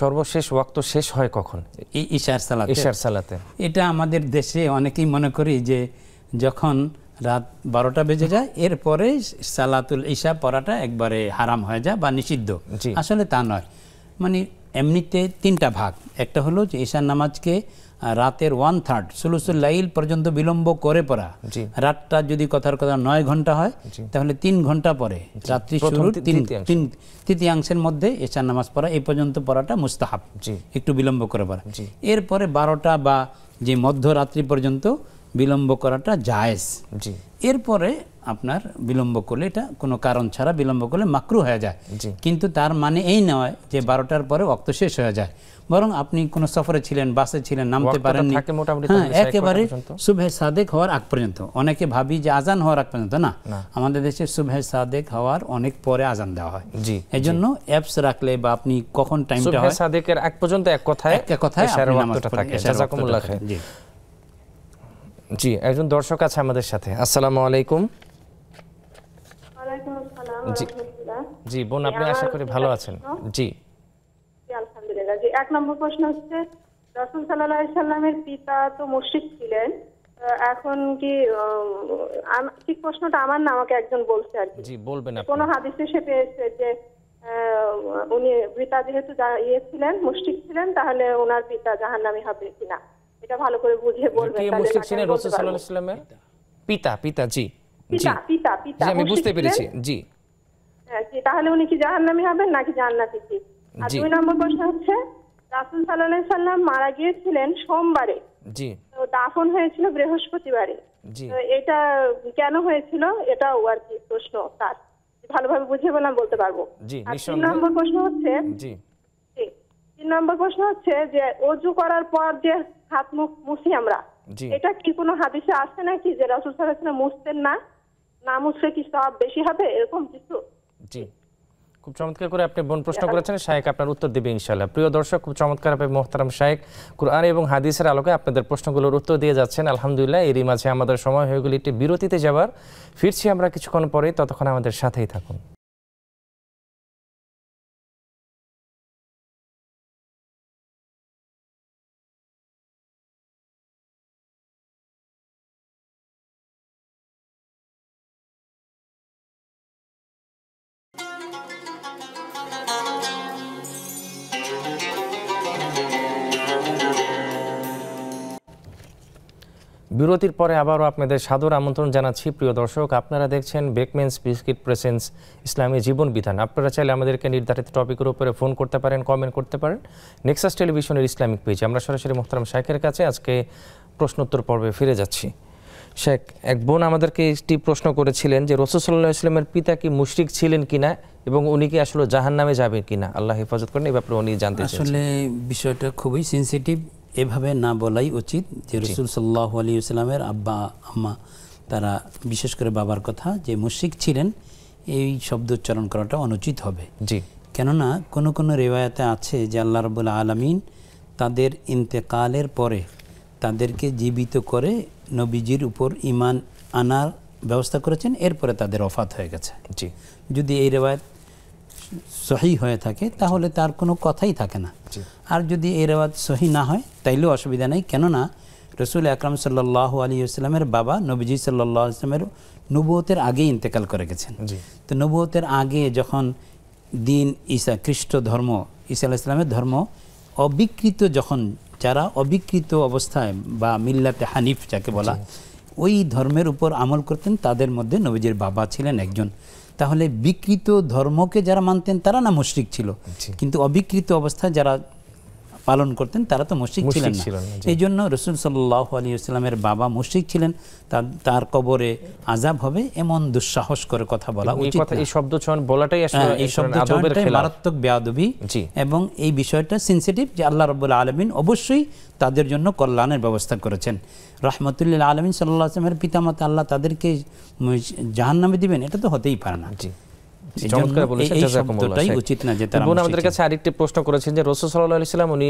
S1: সর্বশেষ ওয়াক্ত শেষ হয় কখন?
S2: এই ইশার
S1: সালাতে
S2: এটা আমাদের দেশে অনেকেই মনে করি যে যখন রাত 12টা বেজে যায় এরপরে সালাতুল ইশা পড়াটা একবারে হারাম হয়ে যায় বা নিষিদ্ধ। আসলে তা নয়। মানে এমনিতে তিনটা ভাগ। একটা হলো যে ইশার নামাজকে রাতের 1/3 সুলুসুল লাইল পর্যন্ত বিলম্ব করে পড়া। রাতটা যদি কথার কথা 9 ঘন্টা হয় তাহলে 3 ঘন্টা পরে রাত্রি শুরুর তৃতীয়াংশের মধ্যে ইশার নামাজ পড়া, এই পর্যন্ত পড়াটা মুস্তাহাব, একটু বিলম্ব করে পড়া। এরপরে 12টা বা যে মধ্যরাত্রি পর্যন্ত বিলম্ব করাটা জায়েজ। এরপরে আপনার বিলম্ব করলে, এটা কোনো কারণ ছাড়া বিলম্ব করলে মাকরু হয়ে যায়, কিন্তু তার মানে এই নয় যে 12টার পরে ওয়াক্ত শেষ হয়ে যায়। বরং আপনি কোনো সফরে ছিলেন, বাসে ছিলেন, নামতে পারেননি, হ্যাঁ, একেবারে সুবহে সাদেক হওয়ার আগ পর্যন্ত। অনেকে ভাবি যে আজান হওয়ার আগ পর্যন্ত, না, আমাদের দেশে সুবহে সাদেক হওয়ার অনেক পরে আজান দেওয়া হয়। এই জন্য অ্যাপস রাখলে বা আপনি কখন টাইমটা হয়
S1: সুবহে সাদেকের আগ পর্যন্ত এক কথায়
S2: আপনি নামাজটা থাকে।
S1: জাযাকুমুল্লাহ খাইর। জি, একজন দর্শক আছে আমাদের সাথে। আসসালামু আলাইকুম।
S5: ওয়ালাইকুম আসসালাম।
S1: জি বোন, আপনি আশা করি ভালো আছেন? জি
S5: আলহামদুলিল্লাহ। জি, এক নম্বর প্রশ্ন হচ্ছে, রাসূল সাল্লাল্লাহু আলাইহি সাল্লামের পিতা তো মুশরিক ছিলেন, এখন কি ঠিক প্রশ্নটা আমার না, আমাকে একজন বলছে আর কি।
S1: জি, বলবেন আপনি।
S5: কোন হাদিসে সে পেয়েছে যে উনি পিতা যেহেতু ছিলেন, মুশরিক ছিলেন, তাহলে ওনার পিতা জাহান্নামী হবে কিনা, এটা ভালো করে বুঝিয়ে বলবেন।
S1: কে মুশরিক ছিলেন? রাসূল সাল্লাল্লাহু আলাইহি সাল্লামের পিতা? জি
S5: পিতা
S1: আমি বুঝতে পেরেছি। জি,
S5: তাহলে উনি কি জাহান্নামী হবেন নাকি জান্নাতি? আর 2 নম্বর প্রশ্ন হচ্ছে, রাসূল সাল্লাল্লাহু আলাইহি সাল্লাম মারা গিয়েছিলেন সোমবারে, তো দাফন হয়েছিল বৃহস্পতিবারে, তো এটা কেন হয়েছিল, এটাও আর কি প্রশ্ন, তার ভালোভাবে বুঝিয়ে বললাম বলতে পারবো। আর 3 নম্বর প্রশ্ন হচ্ছে যে ওযু করার পর যে হাত মুখ মুছি আমরা, এটা কি কোনো হাদিসে আছে নাকি যে রাসূল সাল্লাল্লাহু আলাইহি ওয়াসাল্লাম মুছতেন না, না মুছলে কি সওয়াব বেশি হবে, এরকম কিছু?
S1: জি, খুব চমৎকার করে আপনি বোন প্রশ্ন করেছেন। শায়েখ আপনার উত্তর দেবে ইনশাআল্লাহ। প্রিয় দর্শক, খুব চমৎকার ভাবে মোহতারাম শায়েখ কুরআন এবং হাদিসের আলোকে আপনাদের প্রশ্নগুলোর উত্তর দিয়ে যাচ্ছেন। আলহামদুলিল্লাহ। এরই মাঝে আমাদের সময় হয়ে গেল একটি বিরতিতে যাবার। ফিরছি আমরা কিছুক্ষণ পরে, ততক্ষণ আমাদের সাথেই থাকুন। বিরতির পরে আবারও আপনাদের সাদর আমন্ত্রণ জানাচ্ছি। প্রিয় দর্শক, আপনারা দেখছেন বেকমেন্স বিস্কিট প্রেজেন্স ইসলামী জীবন বিধান। আপনারা চাইলে আমাদেরকে নির্ধারিত টপিকের উপরে ফোন করতে পারেন, কমেন্ট করতে পারেন নেক্সাস টেলিভিশনের ইসলামিক পেজে। আমরা সরাসরি মোহতারাম শাইখের কাছে আজকে প্রশ্নোত্তর পর্বে ফিরে যাচ্ছি। শেখ, এক বোন আমাদেরকে একটি প্রশ্ন করেছিলেন যে রাসূল সাল্লাল্লাহু আলাইহি ওয়াসাল্লামের পিতা কি মুশরিক ছিলেন কিনা এবং উনি কি আসলে জাহান্নামে যাবেন কিনা, আল্লাহ হেফাজত করেন, এই ব্যাপারে উনি জানতে চাইছেন।
S2: আসলে বিষয়টা খুবই সেনসিটিভ, এভাবে না বলাই উচিত যে রাসূল সাল্লাল্লাহু আলাইহি ওয়াসাল্লামের আব্বা আম্মা, তারা বিশেষ করে বাবার কথা, যে মুশরিক ছিলেন, এই শব্দ উচ্চারণ করাটা অনুচিত হবে। কেননা কোন কোন রিওয়ায়াতে আছে যে আল্লাহ রাব্বুল আলামিন তাদের ইন্তেকালের পরে তাদেরকে জীবিত করে নবীজির উপর ঈমান আনার ব্যবস্থা করেছেন, এরপরে তাদের ওফাত হয়ে গেছে।
S1: জি,
S2: যদি এই রেওয়ায়ত সহি হয়ে থাকে তাহলে তার কোনো কথাই থাকে না। আর যদি এই রেওয়ায়ত সহি না হয় তাইলেও অসুবিধা নেই, কেননা রসুল আকরাম সাল্লাল্লাহু আলাইহি ওয়াসাল্লামের বাবা নবীজি সাল্লাল্লাহু আলাইহি ওয়াসাল্লামের নবুয়তের আগেই ইন্তেকাল করে গেছেন। তো নবুয়তের আগে যখন দিন ঈসা, খ্রিস্ট ধর্ম, ঈসা আলাইহিস সালামের ধর্ম অবিকৃত, যখন যারা অবিকৃত অবস্থায় বা মিল্লাতে হানিফ যাকে বলা, ওই ধর্মের উপর আমল করতেন, তাদের মধ্যে নবীজির বাবা ছিলেন একজন। তাহলে বিকৃত ধর্মকে যারা মানতেন তারা না মুশরিক ছিল, কিন্তু অবিকৃত অবস্থায় যারা পালন করতেন তারা তো মুশরিক ছিলেন না। এই জন্য রসুল সাল্লাল্লাহু আলাইহি ওয়াসাল্লামের বাবা মুশরিক ছিলেন, তার কবরে আযাব হবে এমন দুঃসাহস করে কথা বলা উচিত না।
S1: এই শব্দ চয়ন বলাটাই আসলে
S2: এই শব্দ চয়নটাই মারাত্মক বেয়াদবি, এবং এই বিষয়টা সেনসিটিভ যে আল্লাহ রাব্বুল আলামিন অবশ্যই তাদের জন্য কল্যাণের ব্যবস্থা করেছেন। রাহমাতুল্লিল আলামিন সাল্লাল্লাহু আলাইহি ওয়াসাল্লামের পিতামাতা, আল্লাহ তাদেরকে জাহান্নামে দিবেন, এটা তো হতেই পারে না।
S1: চমৎকার বলেছেন, জাযাকুমুল্লাহ।
S2: উচিত না যে তারা
S1: আমাদের কাছে আরেকটি প্রশ্ন করেছেন যে রাসূল সাল্লাল্লাহু আলাইহি ওয়াসাল্লাম উনি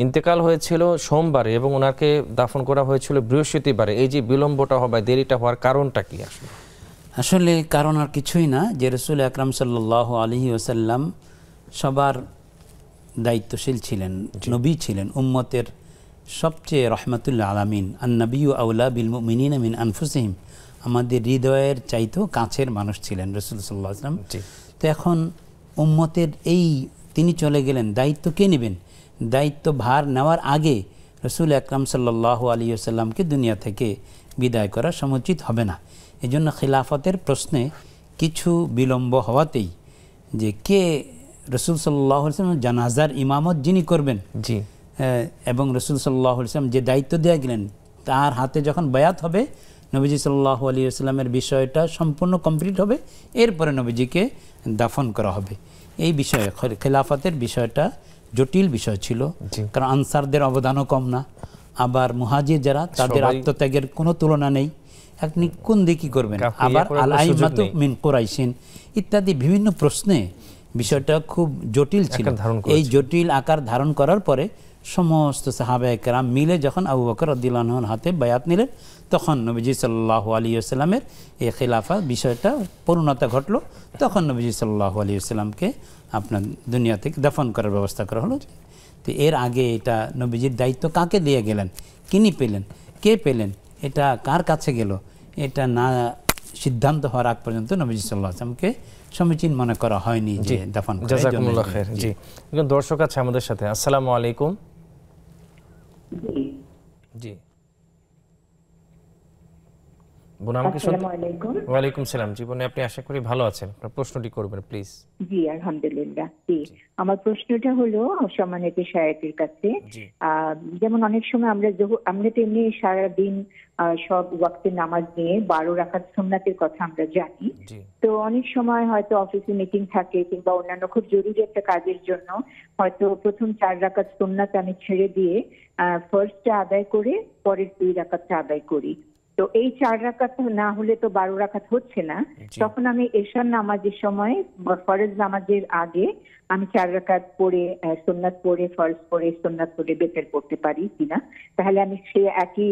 S1: ইন্তেকাল হয়েছিল সোমবারে এবং ওনাকে দাফন করা হয়েছিল বৃহস্পতিবারে, এই যে বিলম্বটা হবে, দেরিটা হওয়ার কারণটা কি?
S2: আসলে কারণ আর কিছুই না, যে রাসূল আকরাম সাল্লাল্লাহু আলাইহি ওয়াসাল্লাম সবার দায়িত্বশীল ছিলেন, নবী ছিলেন, উম্মতের সবচেয়ে রহমাতুল আলামিন। আন-নাবিয়্যু আওলা বিল মুমিনিনা মিন আনফুসিহিম, আমাদের হৃদয়ের চাইতেও কাছের মানুষ ছিলেন রাসূল সাল্লাল্লাহু আলাইহি ওয়াসাল্লাম। তো এখন উম্মতের এই তিনি চলে গেলেন, দায়িত্ব কে নেবেন? দায়িত্ব ভার নেওয়ার আগে রাসূল আকরাম সাল্লাল্লাহু আলাইহি ওয়াসাল্লামকে দুনিয়া থেকে বিদায় করা সমুচিত হবে না। এজন্য খিলাফতের প্রশ্নে কিছু বিলম্ব হওয়াতেই, যে কে রাসূল সাল্লাল্লাহু আলাইহি ওয়াসাল্লাম জানাজার ইমামত যিনি করবেন, এবং রাসূল সাল্লাল্লাহু আলাইহি ওয়াসাল্লাম যে দায়িত্ব দেয়া গেলেন, তার হাতে যখন বায়াত হবে, নবীজি সাল্লাল্লাহু আলাইহি ওয়াসাল্লামের বিষয়টা সম্পূর্ণ কমপ্লিট হবে, এরপরে নবীজিকে দাফন করা হবে। এই বিষয়ে খেলাফতের বিষয়টা জটিল বিষয় ছিল, কারণ আনসারদের অবদানও কম না, আবার মুহাজির যারা, তাদের আত্মত্যাগের কোনো তুলনা নেই। আপনি কোন দিকে করবেন? আবার আল আইমাতু মিন কুরাইশিন ইত্যাদি বিভিন্ন প্রশ্নে বিষয়টা খুব জটিল ছিল। এই জটিল আকার ধারণ করার পরে সমস্ত সাহাবায়ে কেরাম মিলে যখন আবু বকর রাদিয়াল্লাহু আনহুর হাতে বায়াত নিলেন, তখন নবীজি সাল্লাল্লাহু আলাইহি ওয়াসাল্লামের এই খিলাফা বিষয়টা পূর্ণতা ঘটলো। তখন নবীজি সাল্লাল্লাহু আলাইহি ওয়াসাল্লামকে আপনার দুনিয়া থেকে দাফন করার ব্যবস্থা করা হলো। তো এর আগে এটা নবীজির দায়িত্ব কাকে দিয়ে গেলেন, কিনি পেলেন, কে পেলেন, এটা কার কাছে গেল, এটা না সিদ্ধান্ত হওয়ার আগ পর্যন্ত নবীজি সাল্লাল্লাহু আলাইহি ওয়াসাল্লামকে সমীচীন মনে করা হয়নি যে দাফন করা।
S1: জাযাকুমুল্লাহ খাইর। জি, একজন দর্শক আছে আমাদের সাথে। আসসালামু আলাইকুম। জি বোন, আমাকে শুনতে? ওয়ালাইকুম সালাম। জীবনে আপনি আশা করি ভালো আছেন, আপনার প্রশ্নটি করবেন প্লিজ।
S7: জি আলহামদুলিল্লাহ। জি, আমার প্রশ্নটা হলো সম্মানিত শায়েখের কাছে। যেমন অনেক সময় আমরা তো এমনি সারাদিন সব ওয়াক্তের নামাজ নিয়ে 12 রাকাত সুন্নাতের কথা আমরা জানি। তো অনেক সময় হয়তো অফিসে মিটিং থাকে কিংবা অন্যান্য খুব জরুরি একটা কাজের জন্য হয়তো প্রথম 4 রাকাত সুন্নাত আমি ছেড়ে দিয়ে ফার্স্টটা আদায় করে পরের 2 রাকাতটা আদায় করি। তো এই 4 রাকাত না হলে তো 12 রাকাত হচ্ছে না। তখন আমি এশার নামাজের সময় ফরজ নামাজের আগে আমি 4 রাকাত পড়ে সুন্নাত পড়ে ফরজ পড়ে সুন্নাত পড়ে বেতের পড়তে পারি কিনা, তাহলে আমি সে একই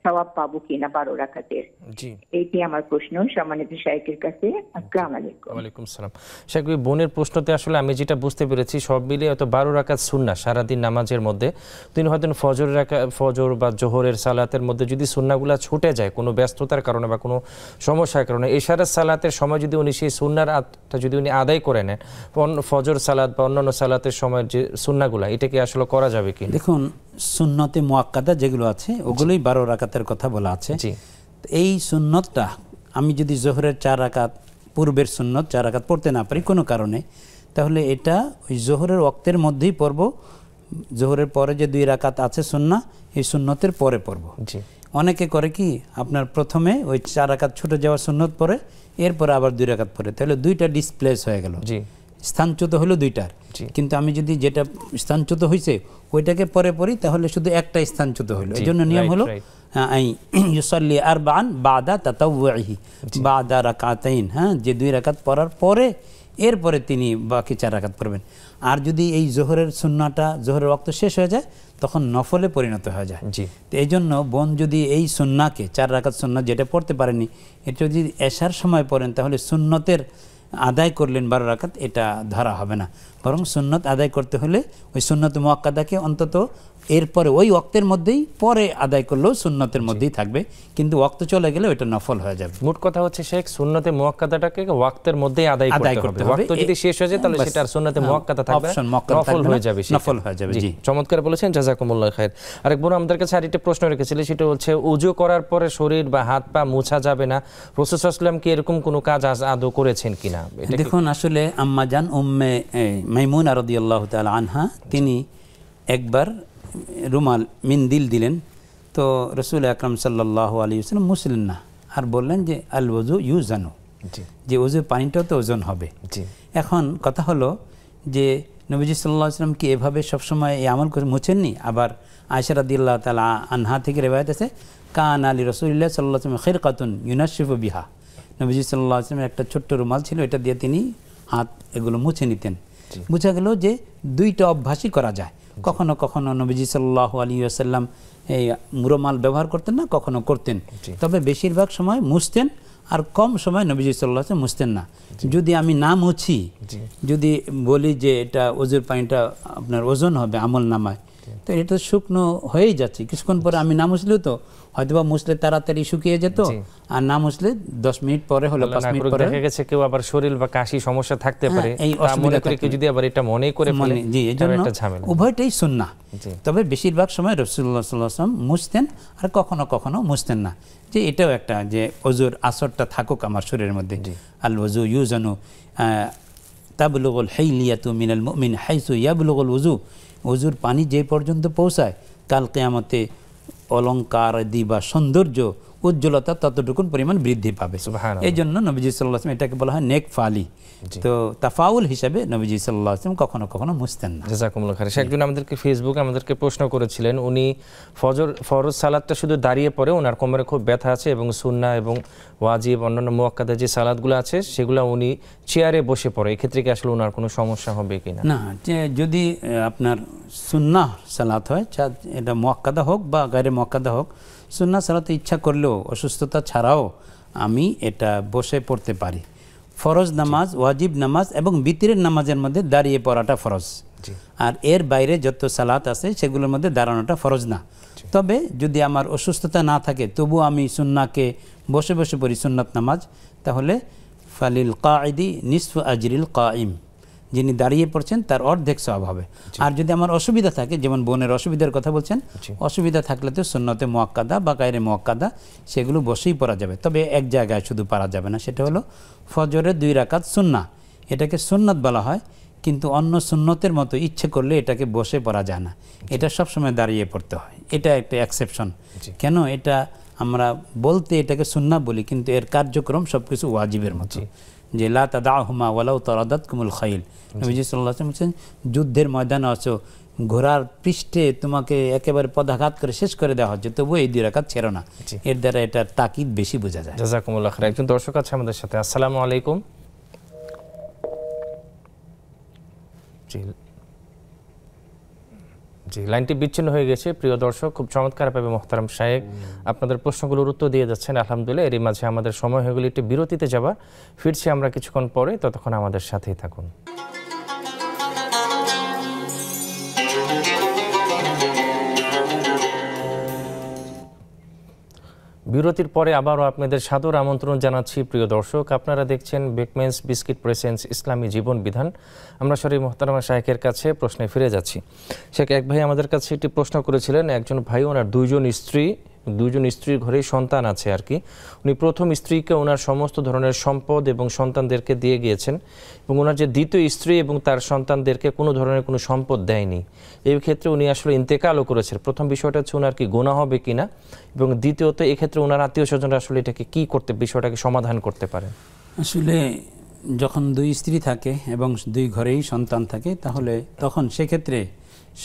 S7: সওয়াব পাবো কিনা 12 রাকাতের? জি, এইটি আমার প্রশ্ন সম্মানিত শায়েখের কাছে। আসসালামু আলাইকুম।
S1: ওয়ালাইকুম সালাম। শায়েখ, বোনের প্রশ্নতে আসলে আমি যেটা বুঝতে পেরেছি, সব মিলিয়ে হয়তো 12 রাকাত সুন্নাহ সারাদিন নামাজের মধ্যে, তিনি হয়তো ফজর বা জোহরের সালাতের মধ্যে যদি সুন্নাহগুলো ছুটে যায় কোনো ব্যস্ততার কারণে বা কোনো সমস্যার কারণে, এশারের সালাতের সময় যদি উনি সেই সুন্নাহটা যদি উনি আদায় করে নেন, ফজর সালাত বা অন্যান্য সালাতের সময় যে সুন্নাহগুলো, এটা কি আসলে করা যাবে কি?
S2: দেখুন, সুন্নতে মুআক্কাদা যেগুলো আছে ওগুলোই 12 রাকাতের কথা বলা আছে। এই সুন্নতটা আমি যদি জোহরের 4 রাকাত পূর্বের সুন্নত 4 রাকাত পড়তে না পারি কোনো কারণে, তাহলে এটা ওই জোহরের ওয়াক্তের মধ্যেই পড়ব। জোহরের পরে যে 2 রাকাত আছে সুন্নাহ, এই সুন্নতের পরে পড়ব। অনেকে করে কি, আপনার প্রথমে ওই 4 রাকাত ছুটে যাওয়া সুন্নত পরে এরপরে আবার 2 রাকাত পড়ে, তাহলে 2টা ডিসপ্লেস হয়ে গেল, স্থানচ্যুত হলো 2টার। কিন্তু আমি যদি যেটা স্থানচ্যুত হয়েছে ওইটাকে পরে পড়ি, তাহলে শুধু একটা স্থানচ্যুত হলো। এই জন্য নিয়ম হলো ইউসাল্লি আরবাআন বাদা তাতাওয়ুহি, বাদা রাকাতাইন, যে 2 রাকাত পড়ার পরে এরপরে তিনি বাকি 4 রাকাত পড়বেন। আর যদি এই জোহরের সুন্নাটা, জোহরের ওয়াক্ত শেষ হয়ে যায়, তখন নফলে পরিণত হয়ে যায়। তো এই জন্য বোন যদি এই সুন্নাকে 4 রাকাত সুন্নাত যেটা পড়তে পারেনি, এটা যদি এশার সময় পড়েন, তাহলে সুন্নতের আদায় করলেন 12 রাকাত, এটা ধরা হবে না। বরং সুন্নত আদায় করতে হলে ওই সুন্নত মুআক্কাদাকে অন্তত এরপরে ওই ওয়াক্তের মধ্যেই পরে আদায় করলেও সুন্নতের মধ্যেই থাকবে, কিন্তু ওয়াক্ত চলে গেলে ওটা নফল হয়ে যাবে।
S1: মোট কথা হচ্ছে শেখ, সুন্নতে মুআক্কাদাটাকে ওয়াক্তের মধ্যেই আদায় করতে হবে। ওয়াক্ত যদি শেষ হয়ে যায় তাহলে সেটা আর সুন্নতে মুআক্কাদা থাকবে না, নফল হয়ে যাবে, নফল হয়ে যাবে। জি, চমৎকার বলেছেন, জাযাকুমুল্লাহ খাইর। আরেক বোন আমাদের কাছে আরেকটা প্রশ্ন রেখেছিল, সেটা হচ্ছে ওযু করার পরে শরীর বা হাত পা মোছা যাবে না, রাসূল সাল্লাল্লাহু আলাইহি ওয়াসাল্লাম কি এরকম কোনো কাজ আদৌ করেছেন কিনা?
S2: দেখুন, আসলে আম্মা জান উম্মে মাইমুনা রাদিয়াল্লাহু তাআলা আনহা, তিনি একবার রুমাল মিন্দিল দিলেন, তো রাসূল আকরাম সাল্লাল্লাহু আলাইহি ওয়াসাল্লাম মুছলেন না, আর বললেন যে আল ওযু ইউজানু, যে ওযুর পানিটাও তো ওজন হবে। এখন কথা হলো যে নবীজি সাল্লাল্লাহু আলাইহি ওয়াসাল্লাম কি এভাবে সবসময় এই আমল করে মুছেননি? আবার আয়েশা রাদিয়াল্লাহু তাআলা আনহা থেকে রিওয়ায়াত আছে, কান আলী রাসূলিল্লাহ সাল্লাল্লাহু আলাইহি ওয়াসাল্লাম খিরকাতুন ইউনাশিফু বিহা, নবীজি সাল্লাল্লাহু আলাইহি ওয়াসাল্লামের একটা ছোট্ট রুমাল ছিল, এটা দিয়ে তিনি হাত এগুলো মুছে নিতেন। বোঝা গেল যে দুইটা অভ্যাসই করা যায়। কখনো কখনো নবীজি সাল্লাল্লাহু আলাইহি ওয়াসাল্লাম এই রুমাল ব্যবহার করতেন না, কখনো করতেন, তবে বেশিরভাগ সময় মুছতেন, আর কম সময় নবীজি সাল্লাল্লাহু আলাইহি ওয়াসাল্লাম মুছতেন না। যদি আমি না মুছি, যদি বলি যে এটা ওযুর পানিটা আপনার ওজন হবে আমল নামায়, তো এটা শুকনো হয়েই যাচ্ছে, কিছুক্ষণ পরে আমি না মুছলেও তো হয়তোবা মুছলে তাড়াতাড়ি শুকিয়ে যেত, আর না মুছলে 10 মিনিট পরে হলো 5 মিনিট পরে
S1: দেখা গেছে কেউ আবার শরীর বা কাশি সমস্যা থাকতে পারে, এই অসুবিধা করে কেউ যদি আবার এটা মনে করে ফেলে,
S2: জি, এজন্য উভয়টাই সুন্নাহ। তবে বেশিরভাগ সময় রাসূলুল্লাহ সাল্লাল্লাহু আলাইহি ওয়াসাল্লাম মুছতেন, আর কখনো কখনো মুছতেন না, যে এটাও একটা যে ওযুর আসরটা থাকুক আমার শরীরের মধ্যে। আল ওযু ইউজানু তাবলুগুল হাইলিয়াতু মিনাল মুমিন হাইসু ইয়াবলুগুল ওযু, ওযুর পানি যে পর্যন্ত পৌঁছায় কাল কিয়ামতে অলংকার আদি বা সৌন্দর্য উজ্জ্বলতা ততটুকুন পরিমাণ বৃদ্ধি পাবে। এই জন্য নবীজি সাল্লাল্লাহু আলাইহি ওয়াসাল্লাম এটাকে বলা হয় নেক ফালি, তো তাফাউল হিসাবে নবীজি সাল্লাল্লাহু আলাইহি ওয়াসাল্লাম কখনো কখনো মুছতেন না।
S1: জাযাকুমুল্লাহ খাইর। একজন আমাদেরকে ফেসবুকে আমাদেরকে প্রশ্ন করেছিলেন, উনি ফরজ সালাতটা শুধু দাঁড়িয়ে পড়ে, ওনার কোমরে খুব ব্যথা আছে, এবং সুন্নাহ এবং ওয়াজিব অন্যান্য মুআক্কাদা যে সালাতগুলো আছে সেগুলো উনি চেয়ারে বসে পড়ে, এক্ষেত্রে কি আসলে ওনার কোনো সমস্যা হবে কিনা?
S2: না, যদি আপনার সুন্নাহ সালাত হয়, এটা মুআক্কাদা হোক বা গায়রে মুআক্কাদা হোক, সুন্নাহ সালাতে ইচ্ছা করলেও অসুস্থতা ছাড়াও আমি এটা বসে পড়তে পারি। ফরজ নামাজ, ওয়াজিব নামাজ এবং বিতরের নামাজের মধ্যে দাঁড়িয়ে পড়াটা ফরজ, আর এর বাইরে যত সালাত আছে সেগুলোর মধ্যে দাঁড়ানোটা ফরজ না। তবে যদি আমার অসুস্থতা না থাকে, তবু আমি সুন্নাহকে বসে বসে পড়ি সুন্নাত নামাজ, তাহলে ফালিল কাঈদি নিসফু আজরিল কাঈম, যিনি দাঁড়িয়ে পড়ছেন তার অর্ধেক সওয়াব হবে। আর যদি আমার অসুবিধা থাকে, যেমন বোনের অসুবিধার কথা বলছেন, অসুবিধা থাকলে তো সুন্নতে মুআক্কাদা বা গায়রে মুআক্কাদা সেগুলো বসেই পড়া যাবে, তবে এক জায়গায় শুধু পড়া যাবে না, সেটা হলো ফজরের 2 রাকাত সুন্নাহ, এটাকে সুন্নাত বলা হয়, কিন্তু অন্য সুন্নতের মতো ইচ্ছে করলে এটাকে বসে পড়া যায় না, এটা সবসময় দাঁড়িয়ে পড়তে হয়, এটা একটা এক্সেপশন। কেন এটা আমরা বলতে এটাকে সুন্নাহ বলি, কিন্তু এর কার্যক্রম সবকিছু ওয়াজিবের মতো, যে লা তাদাহুমা ওয়ালাউ তারাদাতকুমুল খাইল, নবীজি সাল্লাল্লাহু আলাইহি ওয়াসাল্লাম বলেছেন যুদ্ধের ময়দানে আছো, ঘোড়ার পৃষ্ঠে তোমাকে একেবারে পদাঘাত করে শেষ করে দেওয়া হচ্ছে, তবু এই 2 রাকাত ছেড়ো না, এর দ্বারা এটার তাকিদ বেশি বোঝা যায়।
S1: জাযাকুমুল্লাহ খাইর। একজন দর্শক আছে আমাদের সাথে, আসসালামু আলাইকুম। জি, লাইনটি বিচ্ছিন্ন হয়ে গেছে। প্রিয় দর্শক, খুব চমৎকারভাবে মোহতারাম শায়েখ আপনাদের প্রশ্নগুলোর উত্তর দিয়ে যাচ্ছেন, আলহামদুলিল্লাহ। এরই মাঝে আমাদের সময় হয়ে গেল একটি বিরতিতে যাবার, ফিরছি আমরা কিছুক্ষণ পরে, ততক্ষণ আমাদের সাথেই থাকুন। বিরতির পরে আবারও আপনাদের সাদর আমন্ত্রণ জানাচ্ছি। প্রিয় দর্শক, আপনারা দেখছেন বেকমেন্স বিস্কিট প্রেজেন্টস ইসলামী জীবন বিধান। আমরা শরীফ মোহতারামা শায়েখের কাছে প্রশ্নে ফিরে যাচ্ছি। শেখ, এক ভাই আমাদের কাছে একটি প্রশ্ন করেছিলেন, একজন ভাই, ওনার 2জন স্ত্রীর ঘরেই সন্তান আছে আর কি, উনি প্রথম স্ত্রীকে ওনার সমস্ত ধরনের সম্পদ এবং সন্তানদেরকে দিয়ে গিয়েছেন, এবং ওনার যে দ্বিতীয় স্ত্রী এবং তার সন্তানদেরকে কোনো ধরনের কোনো সম্পদ দেয়নি। এই ক্ষেত্রে উনি আসলে ইন্তেকালও করেছেন। প্রথম বিষয়টা হচ্ছে ওনার কি গুনাহ হবে কিনা, এবং দ্বিতীয়ত এক্ষেত্রে ওনার আত্মীয় স্বজনরা আসলে এটাকে কি করতে, বিষয়টাকে সমাধান করতে পারে?
S2: আসলে যখন 2 স্ত্রী থাকে এবং 2 ঘরেই সন্তান থাকে, তাহলে তখন সেক্ষেত্রে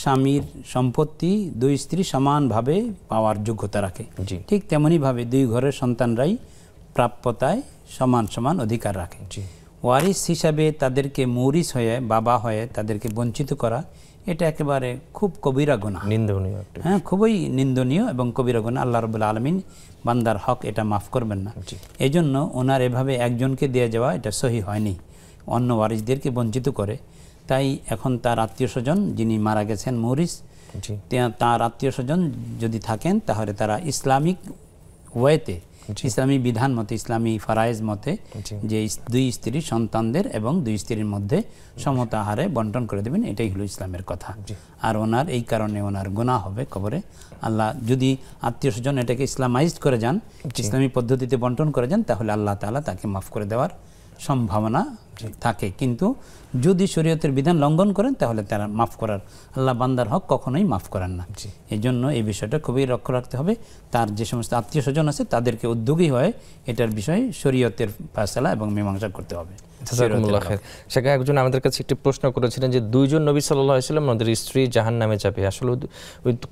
S2: স্বামীর সম্পত্তি 2 স্ত্রী সমানভাবে পাওয়ার যোগ্যতা রাখে, ঠিক তেমনিভাবে 2 ঘরের সন্তানরাই প্রাপ্যতায় সমান সমান অধিকার রাখে। ওয়ারিস হিসাবে তাদেরকে মৌরিস হয়ে বাবা হয়ে তাদেরকে বঞ্চিত করা, এটা একেবারে খুব কবিরা গুনাহ,
S1: নিন্দনীয়।
S2: হ্যাঁ, খুবই নিন্দনীয় এবং কবিরা গুনাহ। আল্লাহ রাব্বুল আলামিন বান্দার হক এটা মাফ করবেন না। এই জন্য ওনার এভাবে একজনকে দিয়ে যাওয়া এটা সহি হয়নি, অন্য ওয়ারিসদেরকে বঞ্চিত করে। তাই এখন তার আত্মীয় স্বজন যিনি মারা গেছেন মৌরিস, তার আত্মীয় স্বজন যদি থাকেন তাহলে তারা ইসলামিক ওয়েতে, ইসলামী বিধান মতে, ইসলামী ফারায়েজ মতে যে দুই স্ত্রীর সন্তানদের এবং দুই স্ত্রীর মধ্যে সমতা হারে বন্টন করে দেবেন, এটাই হলো ইসলামের কথা। আর ওনার এই কারণে ওনার গুনাহ হবে কবরে। আল্লাহ যদি আত্মীয় স্বজন এটাকে ইসলামাইজড করে যান, ইসলামী পদ্ধতিতে বন্টন করে যান, তাহলে আল্লাহ তাআলা তাকে মাফ করে দেওয়ার সম্ভাবনা থাকে। কিন্তু যদি শরীয়তের বিধান লঙ্ঘন করেন তাহলে তারা মাফ করার, আল্লাহ বান্দার হক কখনোই মাফ করেন না। এই জন্য এই বিষয়টা খুবই লক্ষ্য রাখতে হবে। তার যে সমস্ত আত্মীয় স্বজন আছে তাদেরকে উদ্যোগী হয়ে এটার বিষয়ে শরীয়তের ফয়সালা এবং মীমাংসা করতে হবে।
S1: সেখানে একজন আমাদের কাছে একটি প্রশ্ন করেছিলেন যে দুইজন নবী সাল্লাল্লাহু আলাইহি ওয়াসাল্লাম ওনাদের স্ত্রী জাহান্নামে যাবে, আসলে